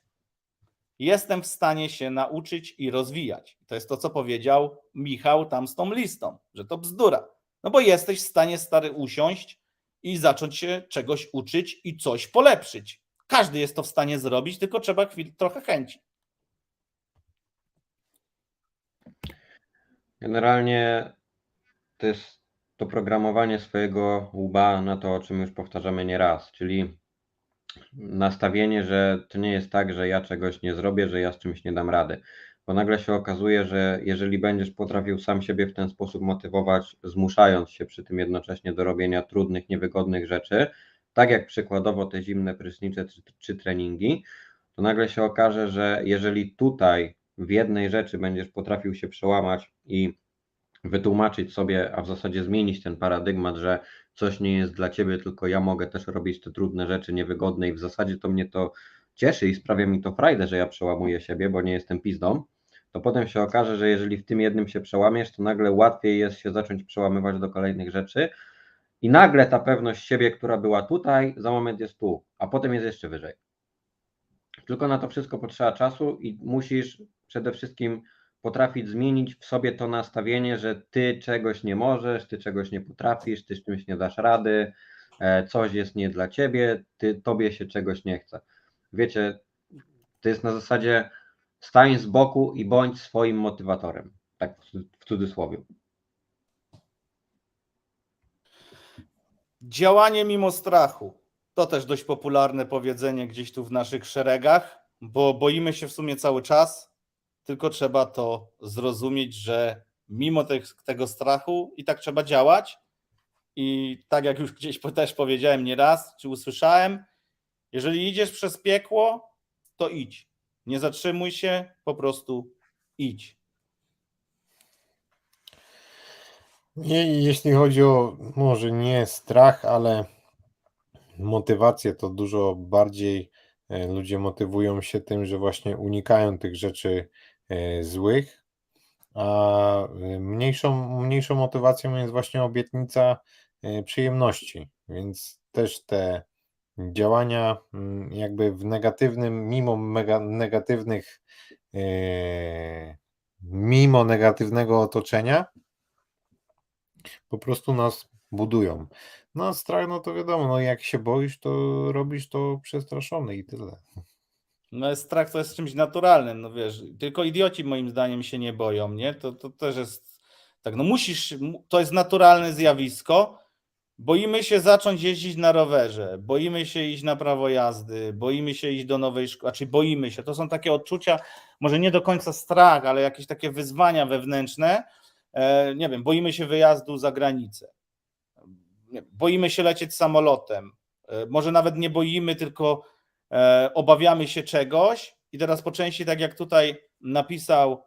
jestem w stanie się nauczyć i rozwijać. To jest to, co powiedział Michał tam z tą listą, że to bzdura. No bo jesteś w stanie, stary, usiąść i zacząć się czegoś uczyć i coś polepszyć. Każdy jest to w stanie zrobić, tylko trzeba trochę chęci. Generalnie to jest to programowanie swojego łba na to, o czym już powtarzamy nieraz, czyli nastawienie, że to nie jest tak, że ja czegoś nie zrobię, że ja z czymś nie dam rady. Bo nagle się okazuje, że jeżeli będziesz potrafił sam siebie w ten sposób motywować, zmuszając się przy tym jednocześnie do robienia trudnych, niewygodnych rzeczy, tak jak przykładowo te zimne prysznice czy treningi, to nagle się okaże, że jeżeli tutaj w jednej rzeczy będziesz potrafił się przełamać i wytłumaczyć sobie, a w zasadzie zmienić ten paradygmat, że coś nie jest dla ciebie, tylko ja mogę też robić te trudne rzeczy, niewygodne i w zasadzie to mnie to cieszy i sprawia mi to frajdę, że ja przełamuję siebie, bo nie jestem pizdą, to potem się okaże, że jeżeli w tym jednym się przełamiesz, to nagle łatwiej jest się zacząć przełamywać do kolejnych rzeczy i nagle ta pewność siebie, która była tutaj, za moment jest tu, a potem jest jeszcze wyżej. Tylko na to wszystko potrzeba czasu i musisz przede wszystkim potrafić zmienić w sobie to nastawienie, że ty czegoś nie możesz, ty czegoś nie potrafisz, ty z czymś nie dasz rady, coś jest nie dla ciebie, tobie się czegoś nie chce. Wiecie, to jest na zasadzie stań z boku i bądź swoim motywatorem, tak w cudzysłowie. Działanie mimo strachu. To też dość popularne powiedzenie gdzieś tu w naszych szeregach, bo boimy się w sumie cały czas, tylko trzeba to zrozumieć, że mimo tego strachu i tak trzeba działać. I tak jak już gdzieś też powiedziałem nieraz, czy usłyszałem, jeżeli idziesz przez piekło, to idź. Nie zatrzymuj się, po prostu idź. I jeśli chodzi o może nie strach, ale motywację, to dużo bardziej ludzie motywują się tym, że właśnie unikają tych rzeczy złych, a mniejszą motywacją jest właśnie obietnica przyjemności, więc też te działania jakby w negatywnym, mimo negatywnego otoczenia po prostu nas budują. No a strach, no to wiadomo, no jak się boisz, to robisz to przestraszony i tyle. No strach to jest czymś naturalnym, no wiesz, tylko idioci moim zdaniem się nie boją, nie? To też jest tak, no musisz, to jest naturalne zjawisko. Boimy się zacząć jeździć na rowerze, boimy się iść na prawo jazdy, boimy się iść do nowej szkoły, znaczy boimy się, to są takie odczucia, może nie do końca strach, ale jakieś takie wyzwania wewnętrzne, nie wiem, boimy się wyjazdu za granicę, boimy się lecieć samolotem, może nawet nie boimy, tylko obawiamy się czegoś i teraz po części, tak jak tutaj napisał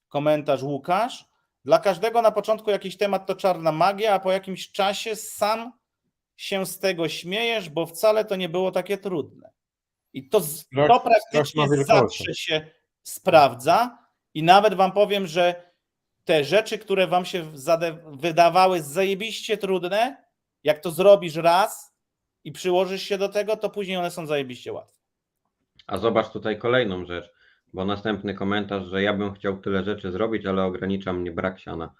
komentarz Łukasz, dla każdego na początku jakiś temat to czarna magia, a po jakimś czasie sam się z tego śmiejesz, bo wcale to nie było takie trudne. I to praktycznie zawsze się sprawdza i nawet wam powiem, że te rzeczy, które wam się wydawały zajebiście trudne, jak to zrobisz raz i przyłożysz się do tego, to później one są zajebiście łatwe. A zobacz tutaj kolejną rzecz, bo następny komentarz, że ja bym chciał tyle rzeczy zrobić, ale ogranicza mnie brak siana.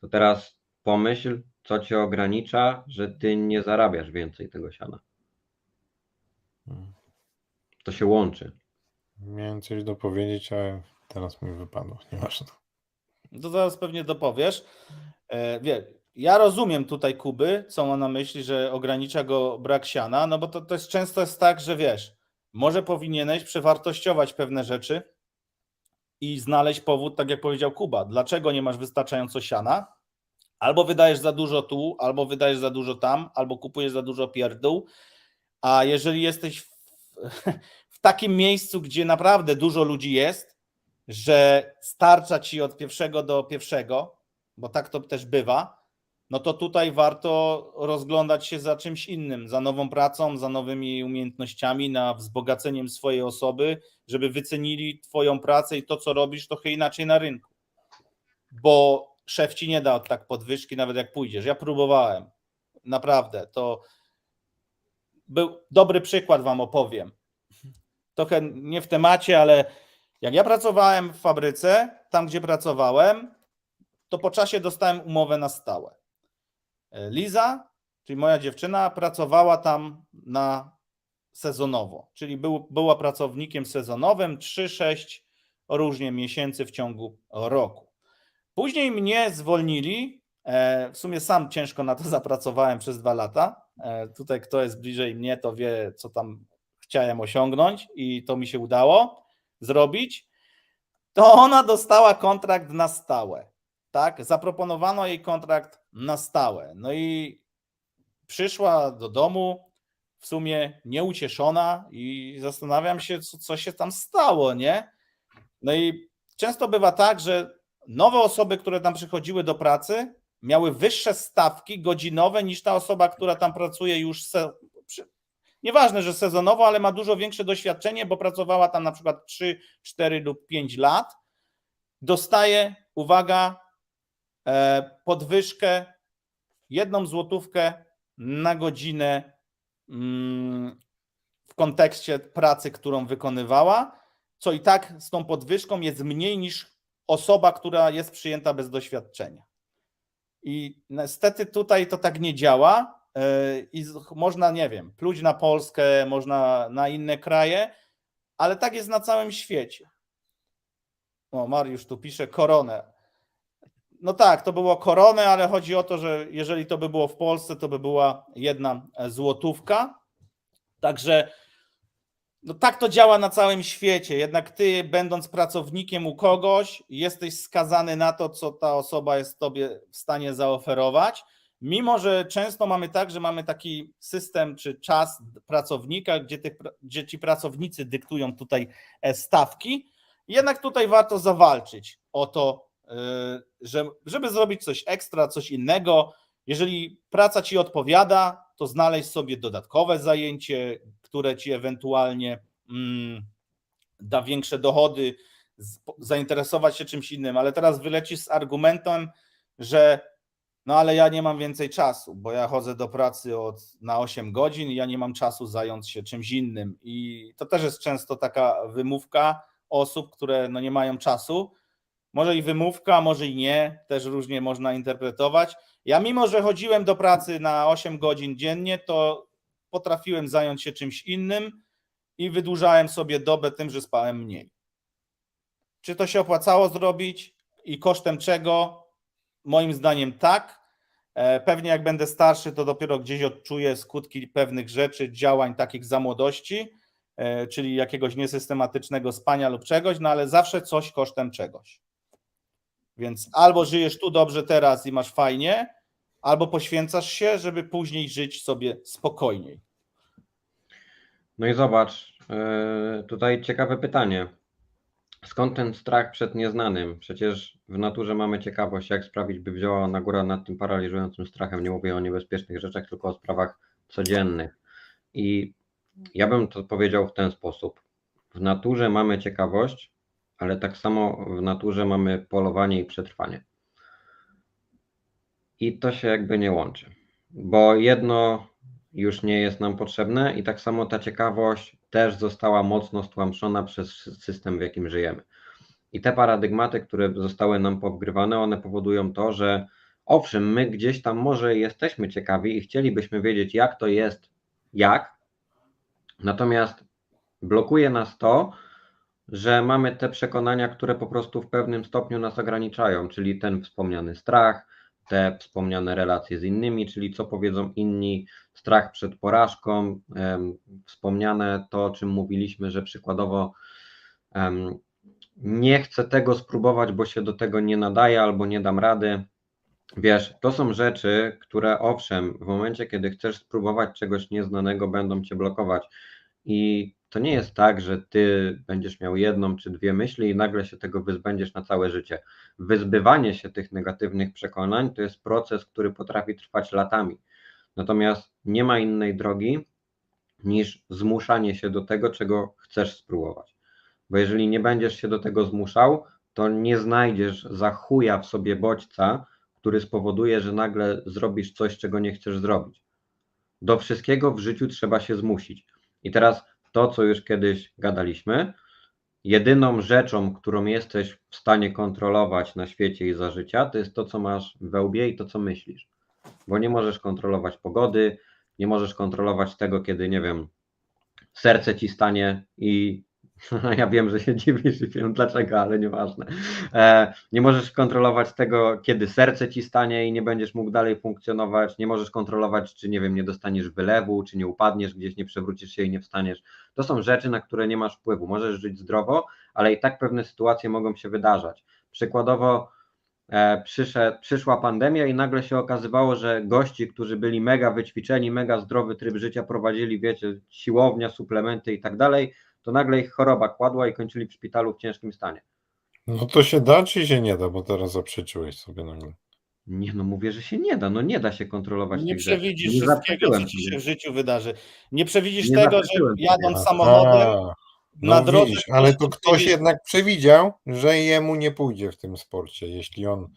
To teraz pomyśl, co cię ogranicza, że ty nie zarabiasz więcej tego siana. To się łączy. Miałem coś do powiedzieć, ale teraz mi wypadło, nieważne. To zaraz pewnie dopowiesz. Ja rozumiem tutaj Kuby, co ma na myśli, że ogranicza go brak siana, no bo to jest często jest tak, że wiesz, może powinieneś przewartościować pewne rzeczy i znaleźć powód, tak jak powiedział Kuba, dlaczego nie masz wystarczająco siana, albo wydajesz za dużo tu, albo wydajesz za dużo tam, albo kupujesz za dużo pierdół, a jeżeli jesteś w takim miejscu, gdzie naprawdę dużo ludzi jest, że starcza ci od pierwszego do pierwszego, bo tak to też bywa, no to tutaj warto rozglądać się za czymś innym, za nową pracą, za nowymi umiejętnościami, na wzbogaceniem swojej osoby, żeby wycenili twoją pracę i to, co robisz, trochę inaczej na rynku. Bo szef ci nie da tak podwyżki, nawet jak pójdziesz. Ja próbowałem, naprawdę, to był dobry przykład wam opowiem. Trochę nie w temacie, ale jak ja pracowałem w fabryce, tam gdzie pracowałem, to po czasie dostałem umowę na stałe. Liza, czyli moja dziewczyna, pracowała tam na sezonowo, czyli była pracownikiem sezonowym 3-6 różnie miesięcy w ciągu roku. Później mnie zwolnili, w sumie sam ciężko na to zapracowałem przez 2 lata. Tutaj kto jest bliżej mnie, to wie, co tam chciałem osiągnąć i to mi się udało zrobić. To ona dostała kontrakt na stałe. Tak? Zaproponowano jej kontrakt na stałe. No i przyszła do domu w sumie nieucieszona i zastanawiam się, co się tam stało, nie? No i często bywa tak, że nowe osoby, które tam przychodziły do pracy, miały wyższe stawki godzinowe niż ta osoba, która tam pracuje już nieważne, że sezonowo, ale ma dużo większe doświadczenie, bo pracowała tam na przykład 3, 4 lub 5 lat. Dostaje, uwaga, podwyżkę 1 złotówkę na godzinę w kontekście pracy, którą wykonywała, co i tak z tą podwyżką jest mniej niż osoba, która jest przyjęta bez doświadczenia. I niestety tutaj to tak nie działa i można, nie wiem, pluć na Polskę, można na inne kraje, ale tak jest na całym świecie. O, Mariusz tu pisze koronę. No tak, to było koronę, ale chodzi o to, że jeżeli to by było w Polsce, to by była 1 złotówka, Także no tak to działa na całym świecie. Jednak ty, będąc pracownikiem u kogoś, jesteś skazany na to, co ta osoba jest tobie w stanie zaoferować. Mimo że często mamy tak, że mamy taki system czy czas pracownika, gdzie ci pracownicy dyktują tutaj stawki, jednak tutaj warto zawalczyć o to, żeby zrobić coś ekstra, coś innego. Jeżeli praca ci odpowiada, to znaleźć sobie dodatkowe zajęcie, które ci ewentualnie da większe dochody, zainteresować się czymś innym, ale teraz wylecisz z argumentem, że no ale ja nie mam więcej czasu, bo ja chodzę do pracy na 8 godzin i ja nie mam czasu zająć się czymś innym. I to też jest często taka wymówka osób, które no nie mają czasu. Może i wymówka, może i nie, też różnie można interpretować. Ja mimo, że chodziłem do pracy na 8 godzin dziennie, to potrafiłem zająć się czymś innym i wydłużałem sobie dobę tym, że spałem mniej. Czy to się opłacało zrobić i kosztem czego? Moim zdaniem tak. Pewnie jak będę starszy, to dopiero gdzieś odczuję skutki pewnych rzeczy, działań takich za młodości, czyli jakiegoś niesystematycznego spania lub czegoś, no ale zawsze coś kosztem czegoś. Więc albo żyjesz tu dobrze teraz i masz fajnie, albo poświęcasz się, żeby później żyć sobie spokojniej. No i zobacz, tutaj ciekawe pytanie. Skąd ten strach przed nieznanym? Przecież w naturze mamy ciekawość, jak sprawić, by wzięła ona górę nad tym paraliżującym strachem. Nie mówię o niebezpiecznych rzeczach, tylko o sprawach codziennych. I ja bym to powiedział w ten sposób. W naturze mamy ciekawość, ale tak samo w naturze mamy polowanie i przetrwanie. I to się jakby nie łączy, bo jedno już nie jest nam potrzebne i tak samo ta ciekawość też została mocno stłamszona przez system, w jakim żyjemy. I te paradygmaty, które zostały nam powgrywane, one powodują to, że owszem, my gdzieś tam może jesteśmy ciekawi i chcielibyśmy wiedzieć, jak to jest, natomiast blokuje nas to, że mamy te przekonania, które po prostu w pewnym stopniu nas ograniczają, czyli ten wspomniany strach, te wspomniane relacje z innymi, czyli co powiedzą inni, strach przed porażką, wspomniane to, o czym mówiliśmy, że przykładowo nie chcę tego spróbować, bo się do tego nie nadaje albo nie dam rady. Wiesz, to są rzeczy, które owszem, w momencie, kiedy chcesz spróbować czegoś nieznanego, będą cię blokować. I to nie jest tak, że ty będziesz miał jedną czy dwie myśli i nagle się tego wyzbędziesz na całe życie. Wyzbywanie się tych negatywnych przekonań to jest proces, który potrafi trwać latami. Natomiast nie ma innej drogi niż zmuszanie się do tego, czego chcesz spróbować. Bo jeżeli nie będziesz się do tego zmuszał, to nie znajdziesz za chuja w sobie bodźca, który spowoduje, że nagle zrobisz coś, czego nie chcesz zrobić. Do wszystkiego w życiu trzeba się zmusić. I teraz to, co już kiedyś gadaliśmy, jedyną rzeczą, którą jesteś w stanie kontrolować na świecie i za życia, to jest to, co masz we łbie i to, co myślisz. Bo nie możesz kontrolować pogody, nie możesz kontrolować tego, kiedy, nie wiem, serce ci stanie i ja wiem, że się dziwisz i wiem dlaczego, ale nieważne. Nie możesz kontrolować tego, kiedy serce ci stanie i nie będziesz mógł dalej funkcjonować. Nie możesz kontrolować, czy nie wiem, nie dostaniesz wylewu, czy nie upadniesz gdzieś, nie przewrócisz się i nie wstaniesz. To są rzeczy, na które nie masz wpływu. Możesz żyć zdrowo, ale i tak pewne sytuacje mogą się wydarzać. Przykładowo przyszła pandemia i nagle się okazywało, że gości, którzy byli mega wyćwiczeni, mega zdrowy tryb życia prowadzili, wiecie, siłownia, suplementy i tak dalej, to nagle ich choroba kładła i kończyli w szpitalu w ciężkim stanie. No to się da, czy się nie da, bo teraz zaprzeczyłeś sobie nagle. Nie, no mówię, że się nie da, no nie da się kontrolować Nie tych rzeczy. przewidzisz Nie wszystkiego, co zaprzeczyłem ci się sobie. w życiu wydarzy. Nie przewidzisz Nie tego, że zaprzeczyłem sobie. jadąc samochodem na No drodze... widzisz, ale to ktoś widzisz- jednak przewidział, że jemu nie pójdzie w tym sporcie, jeśli on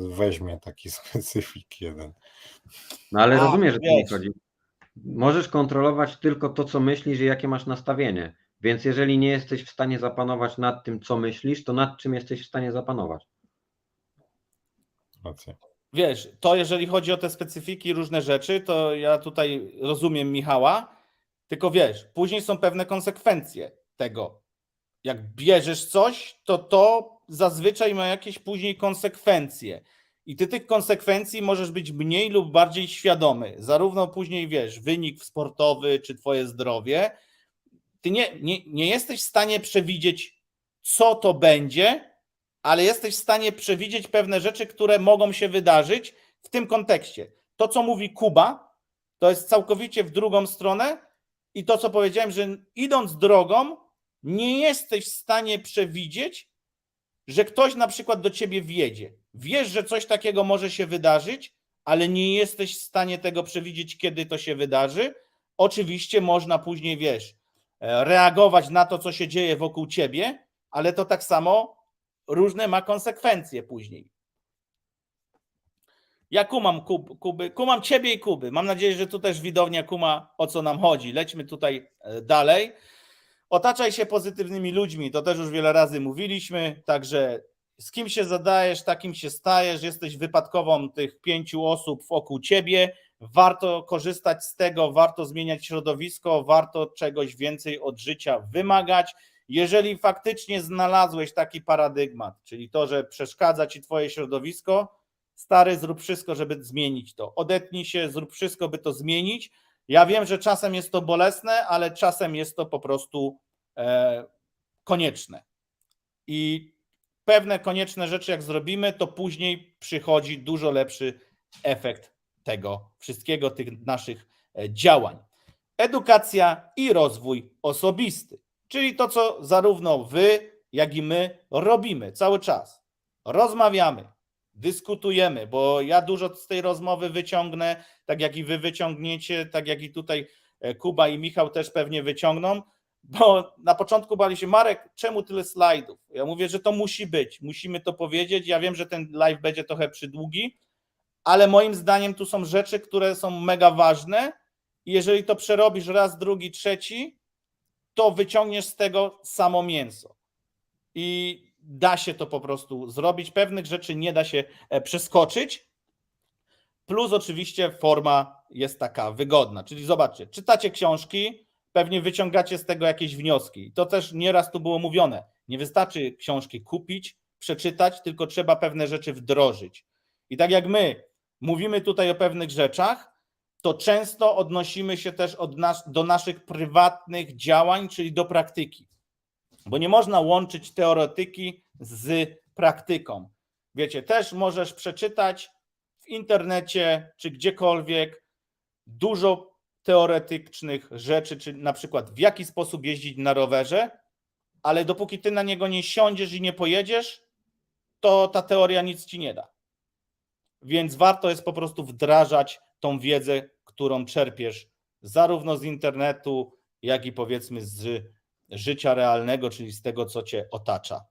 weźmie taki specyfik jeden. No ale A, rozumiesz, że to nie wiesz. chodzi. Możesz kontrolować tylko to, co myślisz i jakie masz nastawienie. Więc jeżeli nie jesteś w stanie zapanować nad tym, co myślisz, to nad czym jesteś w stanie zapanować? Racja. Wiesz, to jeżeli chodzi o te specyfiki, różne rzeczy, to ja tutaj rozumiem Michała, tylko wiesz, później są pewne konsekwencje tego. Jak bierzesz coś, to zazwyczaj ma jakieś później konsekwencje. I ty tych konsekwencji możesz być mniej lub bardziej świadomy. Zarówno później, wiesz, wynik sportowy czy twoje zdrowie. Ty nie jesteś w stanie przewidzieć, co to będzie, ale jesteś w stanie przewidzieć pewne rzeczy, które mogą się wydarzyć w tym kontekście. To, co mówi Kuba, to jest całkowicie w drugą stronę i to, co powiedziałem, że idąc drogą, nie jesteś w stanie przewidzieć, że ktoś na przykład do ciebie wjedzie. Wiesz, że coś takiego może się wydarzyć, ale nie jesteś w stanie tego przewidzieć, kiedy to się wydarzy. Oczywiście można później, wiesz, reagować na to, co się dzieje wokół ciebie, ale to tak samo różne ma konsekwencje później. Ja kumam ciebie i Kuby. Mam nadzieję, że tu też widownia kuma, o co nam chodzi. Lećmy tutaj dalej. Otaczaj się pozytywnymi ludźmi, to też już wiele razy mówiliśmy, także z kim się zadajesz, takim się stajesz, jesteś wypadkową tych 5 osób wokół ciebie, warto korzystać z tego, warto zmieniać środowisko, warto czegoś więcej od życia wymagać. Jeżeli faktycznie znalazłeś taki paradygmat, czyli to, że przeszkadza ci twoje środowisko, stary, zrób wszystko, żeby zmienić to. Odetnij się, zrób wszystko, by to zmienić. Ja wiem, że czasem jest to bolesne, ale czasem jest to po prostu konieczne. I pewne konieczne rzeczy, jak zrobimy, to później przychodzi dużo lepszy efekt tego wszystkiego, tych naszych działań. Edukacja i rozwój osobisty, czyli to, co zarówno wy, jak i my robimy cały czas. Rozmawiamy, dyskutujemy, bo ja dużo z tej rozmowy wyciągnę, tak jak i wy wyciągniecie, tak jak i tutaj Kuba i Michał też pewnie wyciągną, bo na początku bali się, Marek, czemu tyle slajdów? Ja mówię, że to musi być, musimy to powiedzieć. Ja wiem, że ten live będzie trochę przydługi, ale moim zdaniem tu są rzeczy, które są mega ważne i jeżeli to przerobisz raz, drugi, trzeci, to wyciągniesz z tego samo mięso. I da się to po prostu zrobić. Pewnych rzeczy nie da się przeskoczyć. Plus oczywiście forma jest taka wygodna. Czyli zobaczcie, czytacie książki, pewnie wyciągacie z tego jakieś wnioski. To też nieraz tu było mówione. Nie wystarczy książki kupić, przeczytać, tylko trzeba pewne rzeczy wdrożyć. I tak jak my mówimy tutaj o pewnych rzeczach, to często odnosimy się też do naszych prywatnych działań, czyli do praktyki. Bo nie można łączyć teoretyki z praktyką. Wiecie, też możesz przeczytać w internecie czy gdziekolwiek dużo teoretycznych rzeczy, czy na przykład w jaki sposób jeździć na rowerze, ale dopóki ty na niego nie siądziesz i nie pojedziesz, to ta teoria nic ci nie da. Więc warto jest po prostu wdrażać tą wiedzę, którą czerpiesz zarówno z internetu, jak i powiedzmy z życia realnego, czyli z tego, co cię otacza.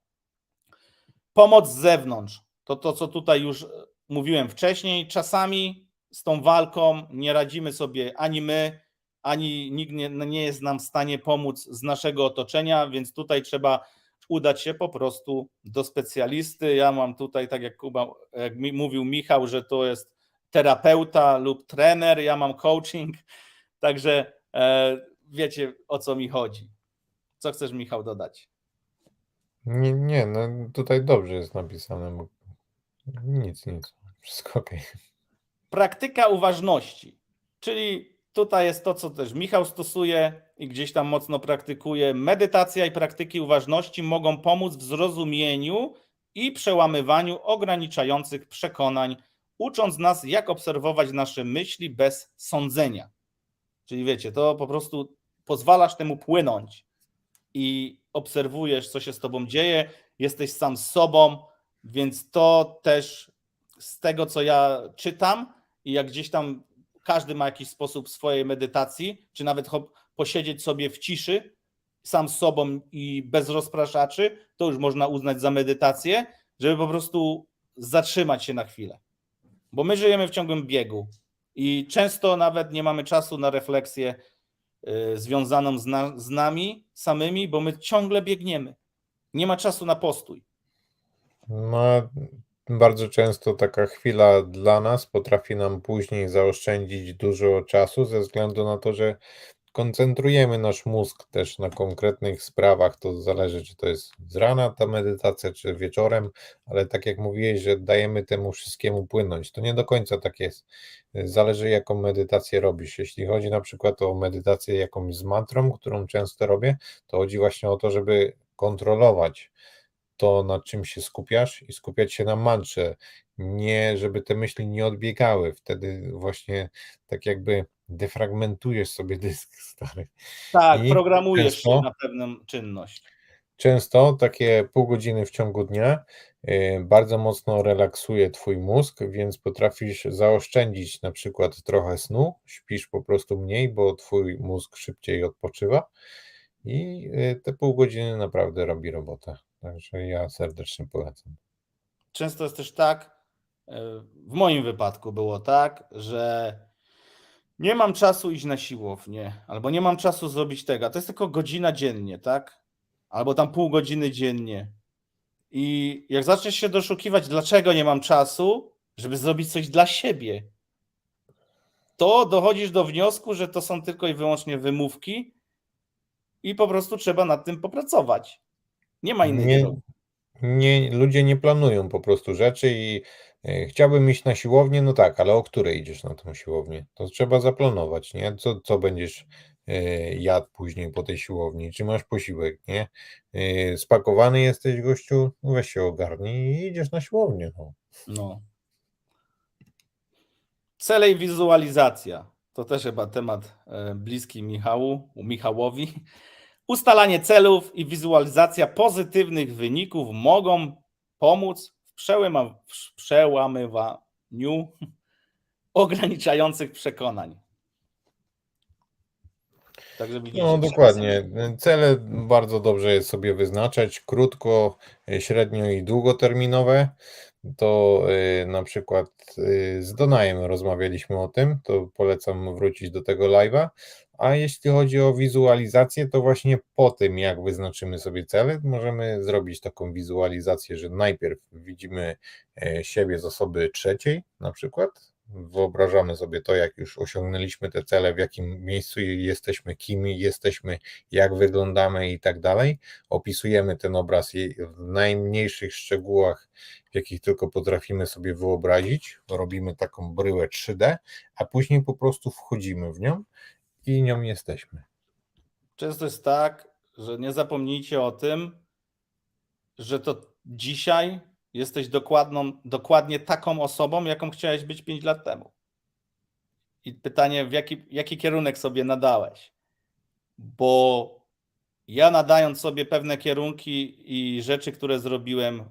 Pomoc z zewnątrz, to co tutaj już mówiłem wcześniej, czasami z tą walką nie radzimy sobie ani my, ani nikt nie jest nam w stanie pomóc z naszego otoczenia, więc tutaj trzeba udać się po prostu do specjalisty. Ja mam tutaj, tak jak Kuba, jak mówił Michał, że to jest terapeuta lub trener, ja mam coaching, także wiecie, o co mi chodzi. Co chcesz, Michał, dodać? Nie, no tutaj dobrze jest napisane, bo nic, wszystko okej. Praktyka uważności, czyli tutaj jest to, co też Michał stosuje i gdzieś tam mocno praktykuje. Medytacja i praktyki uważności mogą pomóc w zrozumieniu i przełamywaniu ograniczających przekonań, ucząc nas, jak obserwować nasze myśli bez sądzenia. Czyli wiecie, to po prostu pozwalasz temu płynąć i obserwujesz, co się z tobą dzieje, jesteś sam z sobą, więc to też z tego, co ja czytam i jak gdzieś tam każdy ma jakiś sposób swojej medytacji, czy nawet posiedzieć sobie w ciszy, sam z sobą i bez rozpraszaczy, to już można uznać za medytację, żeby po prostu zatrzymać się na chwilę. Bo my żyjemy w ciągłym biegu i często nawet nie mamy czasu na refleksję związaną z nami samymi, bo my ciągle biegniemy. Nie ma czasu na postój. No, bardzo często taka chwila dla nas potrafi nam później zaoszczędzić dużo czasu, ze względu na to, że koncentrujemy nasz mózg też na konkretnych sprawach, to zależy, czy to jest z rana ta medytacja, czy wieczorem, ale tak jak mówiłeś, że dajemy temu wszystkiemu płynąć, to nie do końca tak jest. Zależy, jaką medytację robisz. Jeśli chodzi na przykład o medytację jakąś z mantrą, którą często robię, to chodzi właśnie o to, żeby kontrolować to, nad czym się skupiasz i skupiać się na mantrze, nie, żeby te myśli nie odbiegały. Wtedy właśnie tak jakby defragmentujesz sobie dysk stary. Tak, I programujesz się często, na pewną czynność. często takie pół godziny w ciągu dnia bardzo mocno relaksuje twój mózg, więc potrafisz zaoszczędzić na przykład trochę snu, śpisz po prostu mniej, bo twój mózg szybciej odpoczywa i te pół godziny naprawdę robi robotę. Także ja serdecznie polecam. Często jest też tak, w moim wypadku było tak, że nie mam czasu iść na siłownię, albo nie mam czasu zrobić tego. A to jest tylko godzina dziennie, tak? Albo tam pół godziny dziennie. I jak zaczniesz się doszukiwać, dlaczego nie mam czasu, żeby zrobić coś dla siebie, to dochodzisz do wniosku, że to są tylko i wyłącznie wymówki i po prostu trzeba nad tym popracować. Nie ma innej drogi. Ludzie nie planują po prostu rzeczy i chciałbym iść na siłownię, no tak, ale o której idziesz na tą siłownię? To trzeba zaplanować, nie? Co będziesz jadł później po tej siłowni? Czy masz posiłek, nie? Spakowany jesteś, gościu? No weź się ogarnij i idziesz na siłownię. No. No. Cele i wizualizacja. To też chyba temat bliski Michałowi. Ustalanie celów i wizualizacja pozytywnych wyników mogą pomóc w przełamywaniu ograniczających przekonań. Także widzicie, No dokładnie. Cele bardzo dobrze jest sobie wyznaczać, krótko, średnio i długoterminowe. To na przykład z Donajem rozmawialiśmy o tym, to polecam wrócić do tego live'a. A jeśli chodzi o wizualizację, to właśnie po tym, jak wyznaczymy sobie cele, możemy zrobić taką wizualizację, że najpierw widzimy siebie z osoby trzeciej, na przykład. Wyobrażamy sobie to, jak już osiągnęliśmy te cele, w jakim miejscu jesteśmy, kim jesteśmy, jak wyglądamy i tak dalej. Opisujemy ten obraz w najmniejszych szczegółach, w jakich tylko potrafimy sobie wyobrazić. Robimy taką bryłę 3D, a później po prostu wchodzimy w nią i nią jesteśmy. Często jest tak, że nie zapomnijcie o tym, że to dzisiaj jesteś dokładnie taką osobą, jaką chciałeś być 5 lat temu. I pytanie, jaki kierunek sobie nadałeś? Bo ja nadając sobie pewne kierunki i rzeczy, które zrobiłem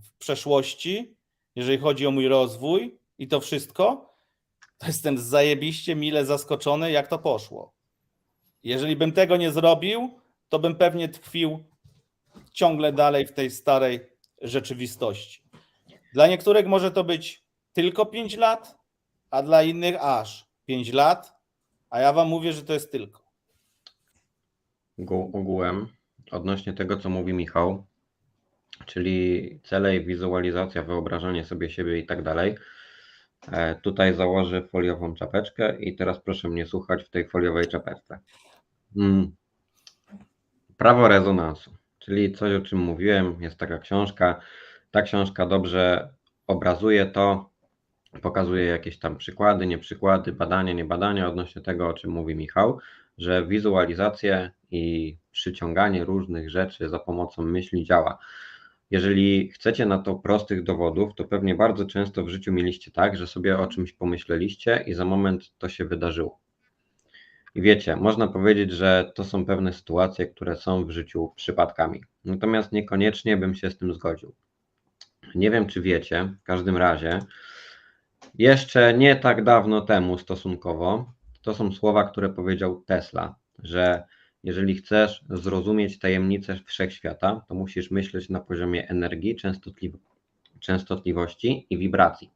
w przeszłości, jeżeli chodzi o mój rozwój i to wszystko, to jestem zajebiście mile zaskoczony, jak to poszło. Jeżeli bym tego nie zrobił, to bym pewnie tkwił ciągle dalej w tej starej rzeczywistości. Dla niektórych może to być tylko 5 lat, a dla innych aż 5 lat, a ja wam mówię, że to jest tylko. Ogółem, odnośnie tego, co mówi Michał, czyli cele i wizualizacja, wyobrażanie sobie siebie i tak dalej. Tutaj założę foliową czapeczkę i teraz proszę mnie słuchać w tej foliowej czapeczce. Prawo rezonansu, czyli coś, o czym mówiłem, jest taka książka. Ta książka dobrze obrazuje to, pokazuje jakieś tam przykłady, nie przykłady, badania, nie badania odnośnie tego, o czym mówi Michał, że wizualizacje i przyciąganie różnych rzeczy za pomocą myśli działa. Jeżeli chcecie na to prostych dowodów, to pewnie bardzo często w życiu mieliście tak, że sobie o czymś pomyśleliście i za moment to się wydarzyło. I wiecie, można powiedzieć, że to są pewne sytuacje, które są w życiu przypadkami. Natomiast niekoniecznie bym się z tym zgodził. Nie wiem, czy wiecie, w każdym razie, jeszcze nie tak dawno temu stosunkowo, to są słowa, które powiedział Tesla, że jeżeli chcesz zrozumieć tajemnicę wszechświata, to musisz myśleć na poziomie energii, częstotliwości i wibracji.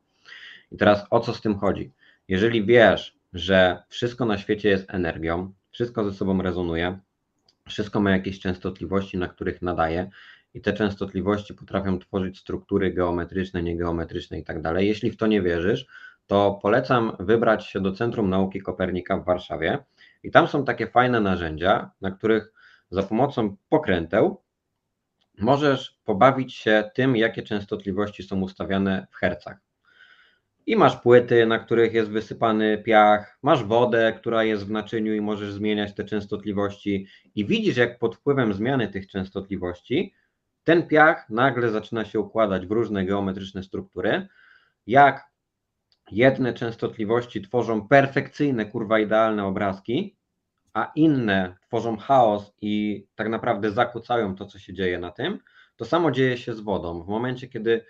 I teraz o co z tym chodzi? Jeżeli wiesz, że wszystko na świecie jest energią, wszystko ze sobą rezonuje, wszystko ma jakieś częstotliwości, na których nadaje i te częstotliwości potrafią tworzyć struktury geometryczne, niegeometryczne i tak dalej. Jeśli w to nie wierzysz, to polecam wybrać się do Centrum Nauki Kopernika w Warszawie, I tam są takie fajne narzędzia, na których za pomocą pokręteł możesz pobawić się tym, jakie częstotliwości są ustawiane w hercach. I masz płyty, na których jest wysypany piach, masz wodę, która jest w naczyniu i możesz zmieniać te częstotliwości i widzisz, jak pod wpływem zmiany tych częstotliwości ten piach nagle zaczyna się układać w różne geometryczne struktury, jak jedne częstotliwości tworzą perfekcyjne, kurwa idealne obrazki, a inne tworzą chaos i tak naprawdę zakłócają to, co się dzieje na tym. To samo dzieje się z wodą. W momencie, kiedy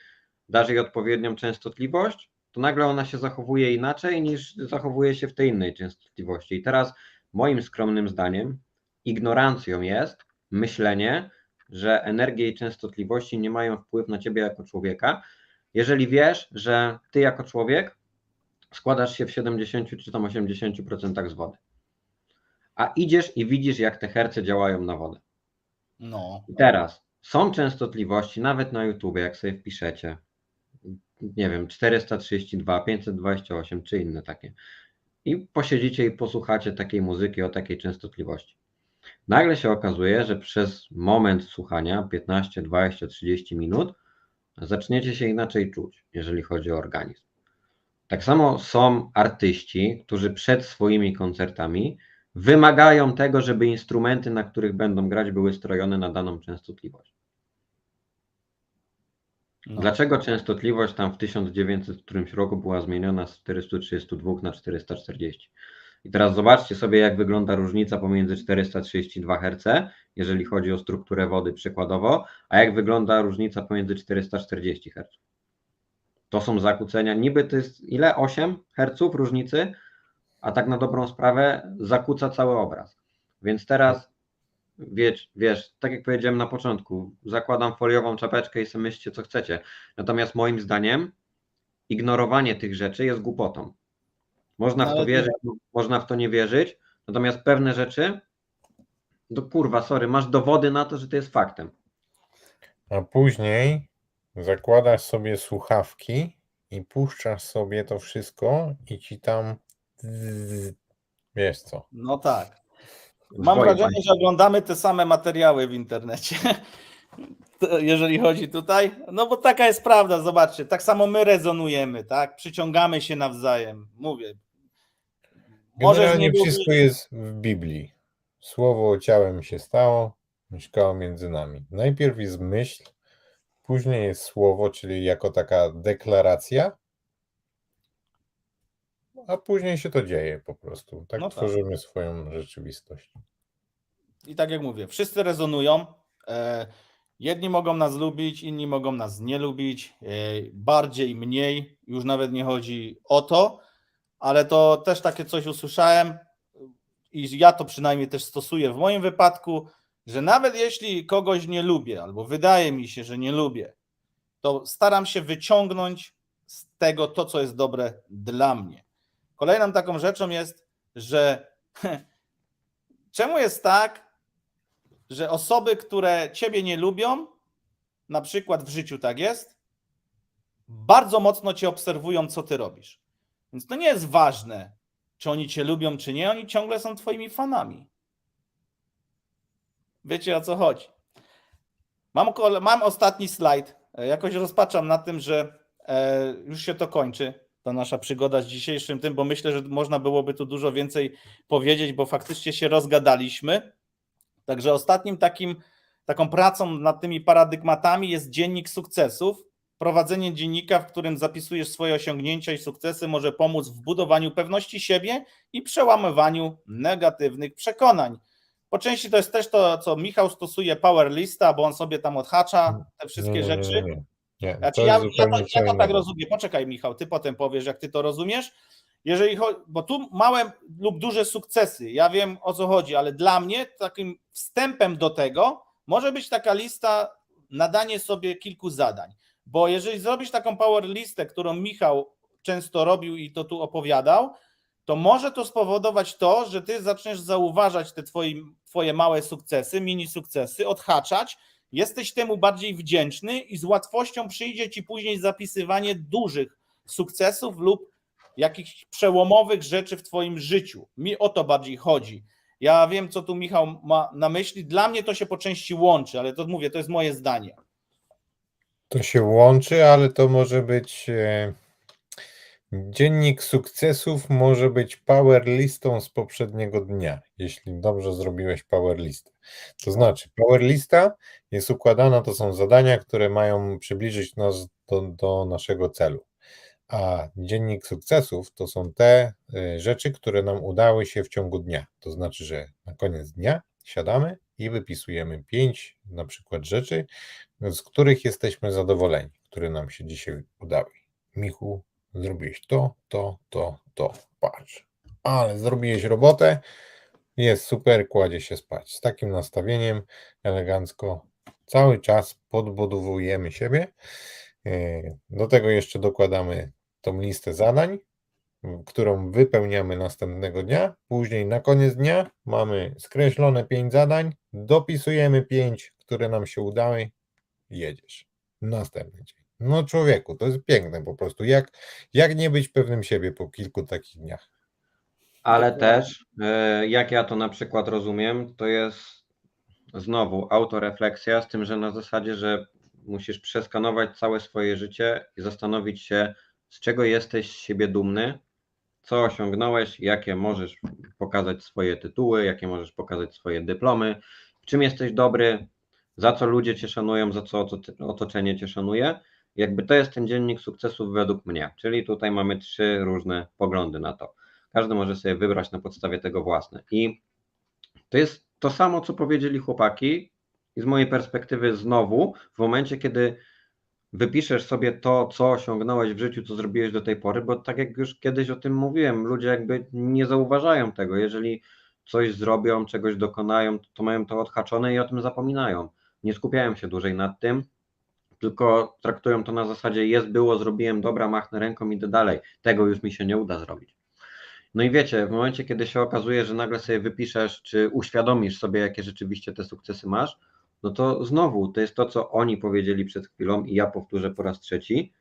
dasz jej odpowiednią częstotliwość, to nagle ona się zachowuje inaczej niż zachowuje się w tej innej częstotliwości. I teraz moim skromnym zdaniem ignorancją jest myślenie, że energie i częstotliwości nie mają wpływu na ciebie jako człowieka, jeżeli wiesz, że ty jako człowiek składasz się w 70 czy tam 80% z wody. A idziesz i widzisz, jak te herce działają na wodę. No. I teraz są częstotliwości, nawet na YouTube, jak sobie wpiszecie, nie wiem, 432, 528 czy inne takie. I posiedzicie i posłuchacie takiej muzyki o takiej częstotliwości. Nagle się okazuje, że przez moment słuchania, 15, 20, 30 minut, zaczniecie się inaczej czuć, jeżeli chodzi o organizm. Tak samo są artyści, którzy przed swoimi koncertami wymagają tego, żeby instrumenty, na których będą grać, były strojone na daną częstotliwość. No. Dlaczego częstotliwość tam w 1900 którymś roku była zmieniona z 432 na 440? I teraz zobaczcie sobie, jak wygląda różnica pomiędzy 432 Hz, jeżeli chodzi o strukturę wody przykładowo, a jak wygląda różnica pomiędzy 440 Hz. To są zakłócenia, niby to jest ile? 8 Hz różnicy, a tak na dobrą sprawę zakłóca cały obraz. Więc teraz wiesz, tak jak powiedziałem na początku, zakładam foliową czapeczkę i sobie myślcie, co chcecie. Natomiast moim zdaniem ignorowanie tych rzeczy jest głupotą. Można w to wierzyć, można w to nie wierzyć, natomiast pewne rzeczy, no kurwa, sorry, masz dowody na to, że to jest faktem. A później zakładasz sobie słuchawki i puszczasz sobie to wszystko i ci tam wiesz co. No tak. Mam wrażenie, że oglądamy te same materiały w internecie, jeżeli chodzi tutaj. No bo taka jest prawda, zobaczcie, tak samo my rezonujemy, tak? Przyciągamy się nawzajem, mówię. Generalnie wszystko jest w Biblii. Słowo ciałem się stało, mieszkało między nami. Najpierw jest myśl, później jest słowo, czyli jako taka deklaracja, a później się to dzieje po prostu. Tak tworzymy swoją rzeczywistość. I tak jak mówię, wszyscy rezonują. Jedni mogą nas lubić, inni mogą nas nie lubić, bardziej, mniej, już nawet nie chodzi o to, ale to też takie coś usłyszałem i ja to przynajmniej też stosuję w moim wypadku, że nawet jeśli kogoś nie lubię, albo wydaje mi się, że nie lubię, to staram się wyciągnąć z tego to, co jest dobre dla mnie. Kolejną taką rzeczą jest, że czemu jest tak, że osoby, które ciebie nie lubią, na przykład w życiu tak jest, bardzo mocno cię obserwują, co ty robisz. Więc to nie jest ważne, czy oni cię lubią, czy nie, oni ciągle są twoimi fanami. Wiecie, o co chodzi. Mam ostatni slajd. Jakoś rozpaczam na tym, że już się to kończy, ta nasza przygoda z dzisiejszym tym, bo myślę, że można byłoby tu dużo więcej powiedzieć, bo faktycznie się rozgadaliśmy. Także ostatnim taką pracą nad tymi paradygmatami jest dziennik sukcesów. Prowadzenie dziennika, w którym zapisujesz swoje osiągnięcia i sukcesy, może pomóc w budowaniu pewności siebie i przełamywaniu negatywnych przekonań. Po części to jest też to, co Michał stosuje, power lista, bo on sobie tam odhacza te wszystkie rzeczy. Nie, znaczy, ja to tak rozumiem. Poczekaj, Michał, ty potem powiesz, jak ty to rozumiesz. Jeżeli chodzi, bo tu małe lub duże sukcesy, ja wiem, o co chodzi, ale dla mnie takim wstępem do tego może być taka lista, nadanie sobie kilku zadań. Bo jeżeli zrobisz taką power listę, którą Michał często robił i to tu opowiadał, to może to spowodować to, że ty zaczniesz zauważać te twoje małe sukcesy, mini sukcesy, odhaczać, jesteś temu bardziej wdzięczny i z łatwością przyjdzie ci później zapisywanie dużych sukcesów lub jakichś przełomowych rzeczy w twoim życiu. Mi o to bardziej chodzi. Ja wiem, co tu Michał ma na myśli. Dla mnie to się po części łączy, ale to mówię, to jest moje zdanie. To się łączy, ale to może być dziennik sukcesów, może być power listą z poprzedniego dnia, jeśli dobrze zrobiłeś power listę. To znaczy, power lista jest układana, to są zadania, które mają przybliżyć nas do naszego celu. A dziennik sukcesów to są te rzeczy, które nam udały się w ciągu dnia. To znaczy, że na koniec dnia siadamy i wypisujemy 5 na przykład rzeczy, z których jesteśmy zadowoleni, które nam się dzisiaj udały. Michu, zrobiłeś to. Patrz. Ale zrobiłeś robotę, jest super, kładzie się spać. Z takim nastawieniem elegancko cały czas podbudowujemy siebie. Do tego jeszcze dokładamy tą listę zadań, którą wypełniamy następnego dnia. Później na koniec dnia mamy skreślone 5 zadań, dopisujemy 5, które nam się udały, jedziesz. Następny dzień. No człowieku, to jest piękne po prostu. Jak nie być pewnym siebie po kilku takich dniach? Ale też, jak ja to na przykład rozumiem, to jest znowu autorefleksja z tym, że na zasadzie, że musisz przeskanować całe swoje życie i zastanowić się, z czego jesteś z siebie dumny, co osiągnąłeś, jakie możesz pokazać swoje tytuły, jakie możesz pokazać swoje dyplomy, w czym jesteś dobry, za co ludzie cię szanują, za co otoczenie cię szanuje. Jakby to jest ten dziennik sukcesów według mnie, czyli tutaj mamy 3 różne poglądy na to. Każdy może sobie wybrać na podstawie tego własne. I to jest to samo, co powiedzieli chłopaki i z mojej perspektywy znowu, w momencie, kiedy wypiszesz sobie to, co osiągnąłeś w życiu, co zrobiłeś do tej pory, bo tak jak już kiedyś o tym mówiłem, ludzie jakby nie zauważają tego. Jeżeli coś zrobią, czegoś dokonają, to mają to odhaczone i o tym zapominają. Nie skupiają się dłużej nad tym, tylko traktują to na zasadzie jest, było, zrobiłem, dobra, machnę ręką, idę dalej. Tego już mi się nie uda zrobić. No i wiecie, w momencie, kiedy się okazuje, że nagle sobie wypiszesz, czy uświadomisz sobie, jakie rzeczywiście te sukcesy masz, no to znowu, to jest to, co oni powiedzieli przed chwilą i ja powtórzę po raz trzeci,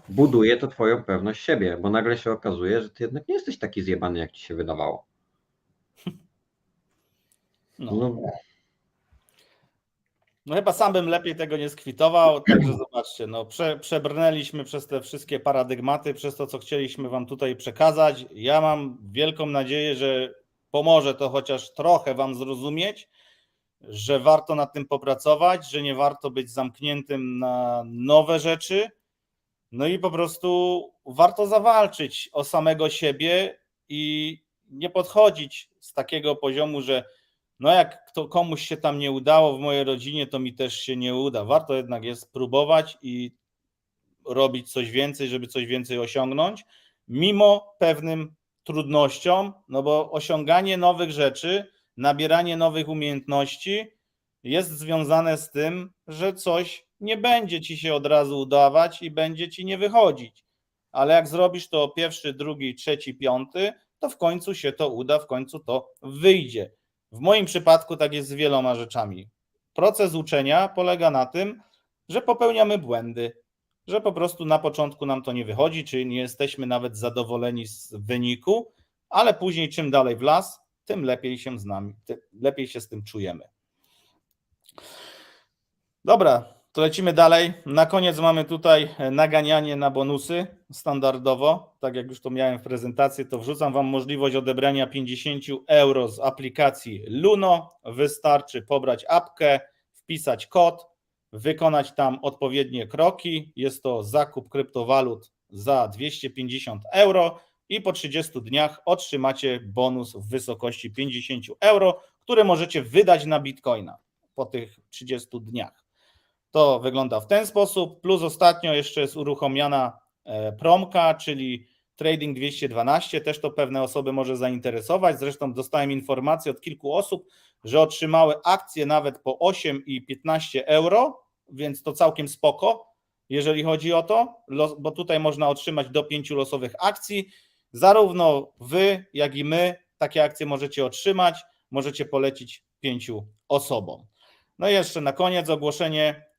buduje to twoją pewność siebie, bo nagle się okazuje, że ty jednak nie jesteś taki zjebany, jak ci się wydawało. No chyba sam bym lepiej tego nie skwitował, także zobaczcie, no przebrnęliśmy przez te wszystkie paradygmaty, przez to, co chcieliśmy wam tutaj przekazać. Ja mam wielką nadzieję, że pomoże to chociaż trochę wam zrozumieć, że warto nad tym popracować, że nie warto być zamkniętym na nowe rzeczy, no i po prostu warto zawalczyć o samego siebie i nie podchodzić z takiego poziomu, że no jak to komuś się tam nie udało w mojej rodzinie, to mi też się nie uda. Warto jednak jest próbować i robić coś więcej, żeby coś więcej osiągnąć, mimo pewnym trudnościom, no bo osiąganie nowych rzeczy, nabieranie nowych umiejętności jest związane z tym, że coś nie będzie ci się od razu udawać i będzie ci nie wychodzić. Ale jak zrobisz to pierwszy, drugi, trzeci, piąty, to w końcu się to uda, w końcu to wyjdzie. W moim przypadku tak jest z wieloma rzeczami. Proces uczenia polega na tym, że popełniamy błędy, że po prostu na początku nam to nie wychodzi, czy nie jesteśmy nawet zadowoleni z wyniku, ale później czym dalej w las, tym lepiej się z nami, lepiej się z tym czujemy. Dobra, to lecimy dalej. Na koniec mamy tutaj naganianie na bonusy standardowo. Tak jak już to miałem w prezentacji, to wrzucam wam możliwość odebrania 50 euro z aplikacji Luno. Wystarczy pobrać apkę, wpisać kod, wykonać tam odpowiednie kroki. Jest to zakup kryptowalut za 250 euro i po 30 dniach otrzymacie bonus w wysokości 50 euro, które możecie wydać na Bitcoina po tych 30 dniach. To wygląda w ten sposób, plus ostatnio jeszcze jest uruchomiona promka, czyli Trading 212, też to pewne osoby może zainteresować, zresztą dostałem informację od kilku osób, że otrzymały akcje nawet po 8 i 15 euro, więc to całkiem spoko, jeżeli chodzi o to, bo tutaj można otrzymać do 5 losowych akcji, zarówno wy, jak i my takie akcje możecie otrzymać, możecie polecić 5 osobom. No i jeszcze na koniec ogłoszenie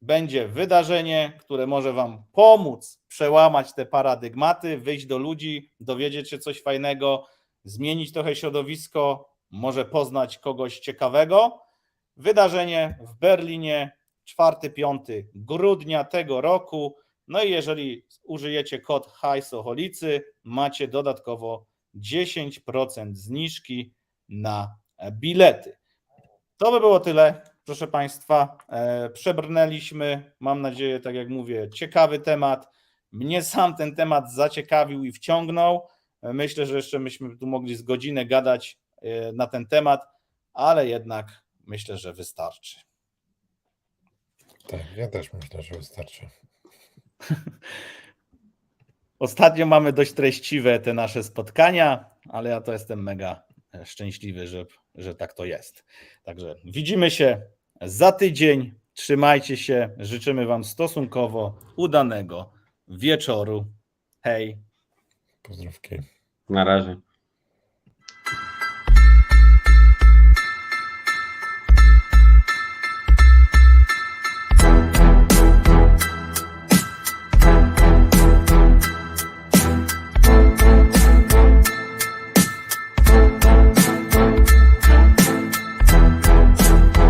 będzie wydarzenie, które może Wam pomóc przełamać te paradygmaty, wyjść do ludzi, dowiedzieć się coś fajnego, zmienić trochę środowisko, może poznać kogoś ciekawego. Wydarzenie w Berlinie 4-5 grudnia tego roku. No i jeżeli użyjecie kod Hajsoholicy, macie dodatkowo 10% zniżki na bilety. To by było tyle, proszę Państwa. Przebrnęliśmy, mam nadzieję, tak jak mówię, ciekawy temat. Mnie sam ten temat zaciekawił i wciągnął. Myślę, że jeszcze myśmy tu mogli z godzinę gadać na ten temat, ale jednak myślę, że wystarczy. Tak, ja też myślę, że wystarczy. Ostatnio mamy dość treściwe te nasze spotkania, ale ja to jestem mega szczęśliwy, że tak to jest. Także widzimy się za tydzień. Trzymajcie się. Życzymy Wam stosunkowo udanego wieczoru. Hej. Pozdrówki. Na razie.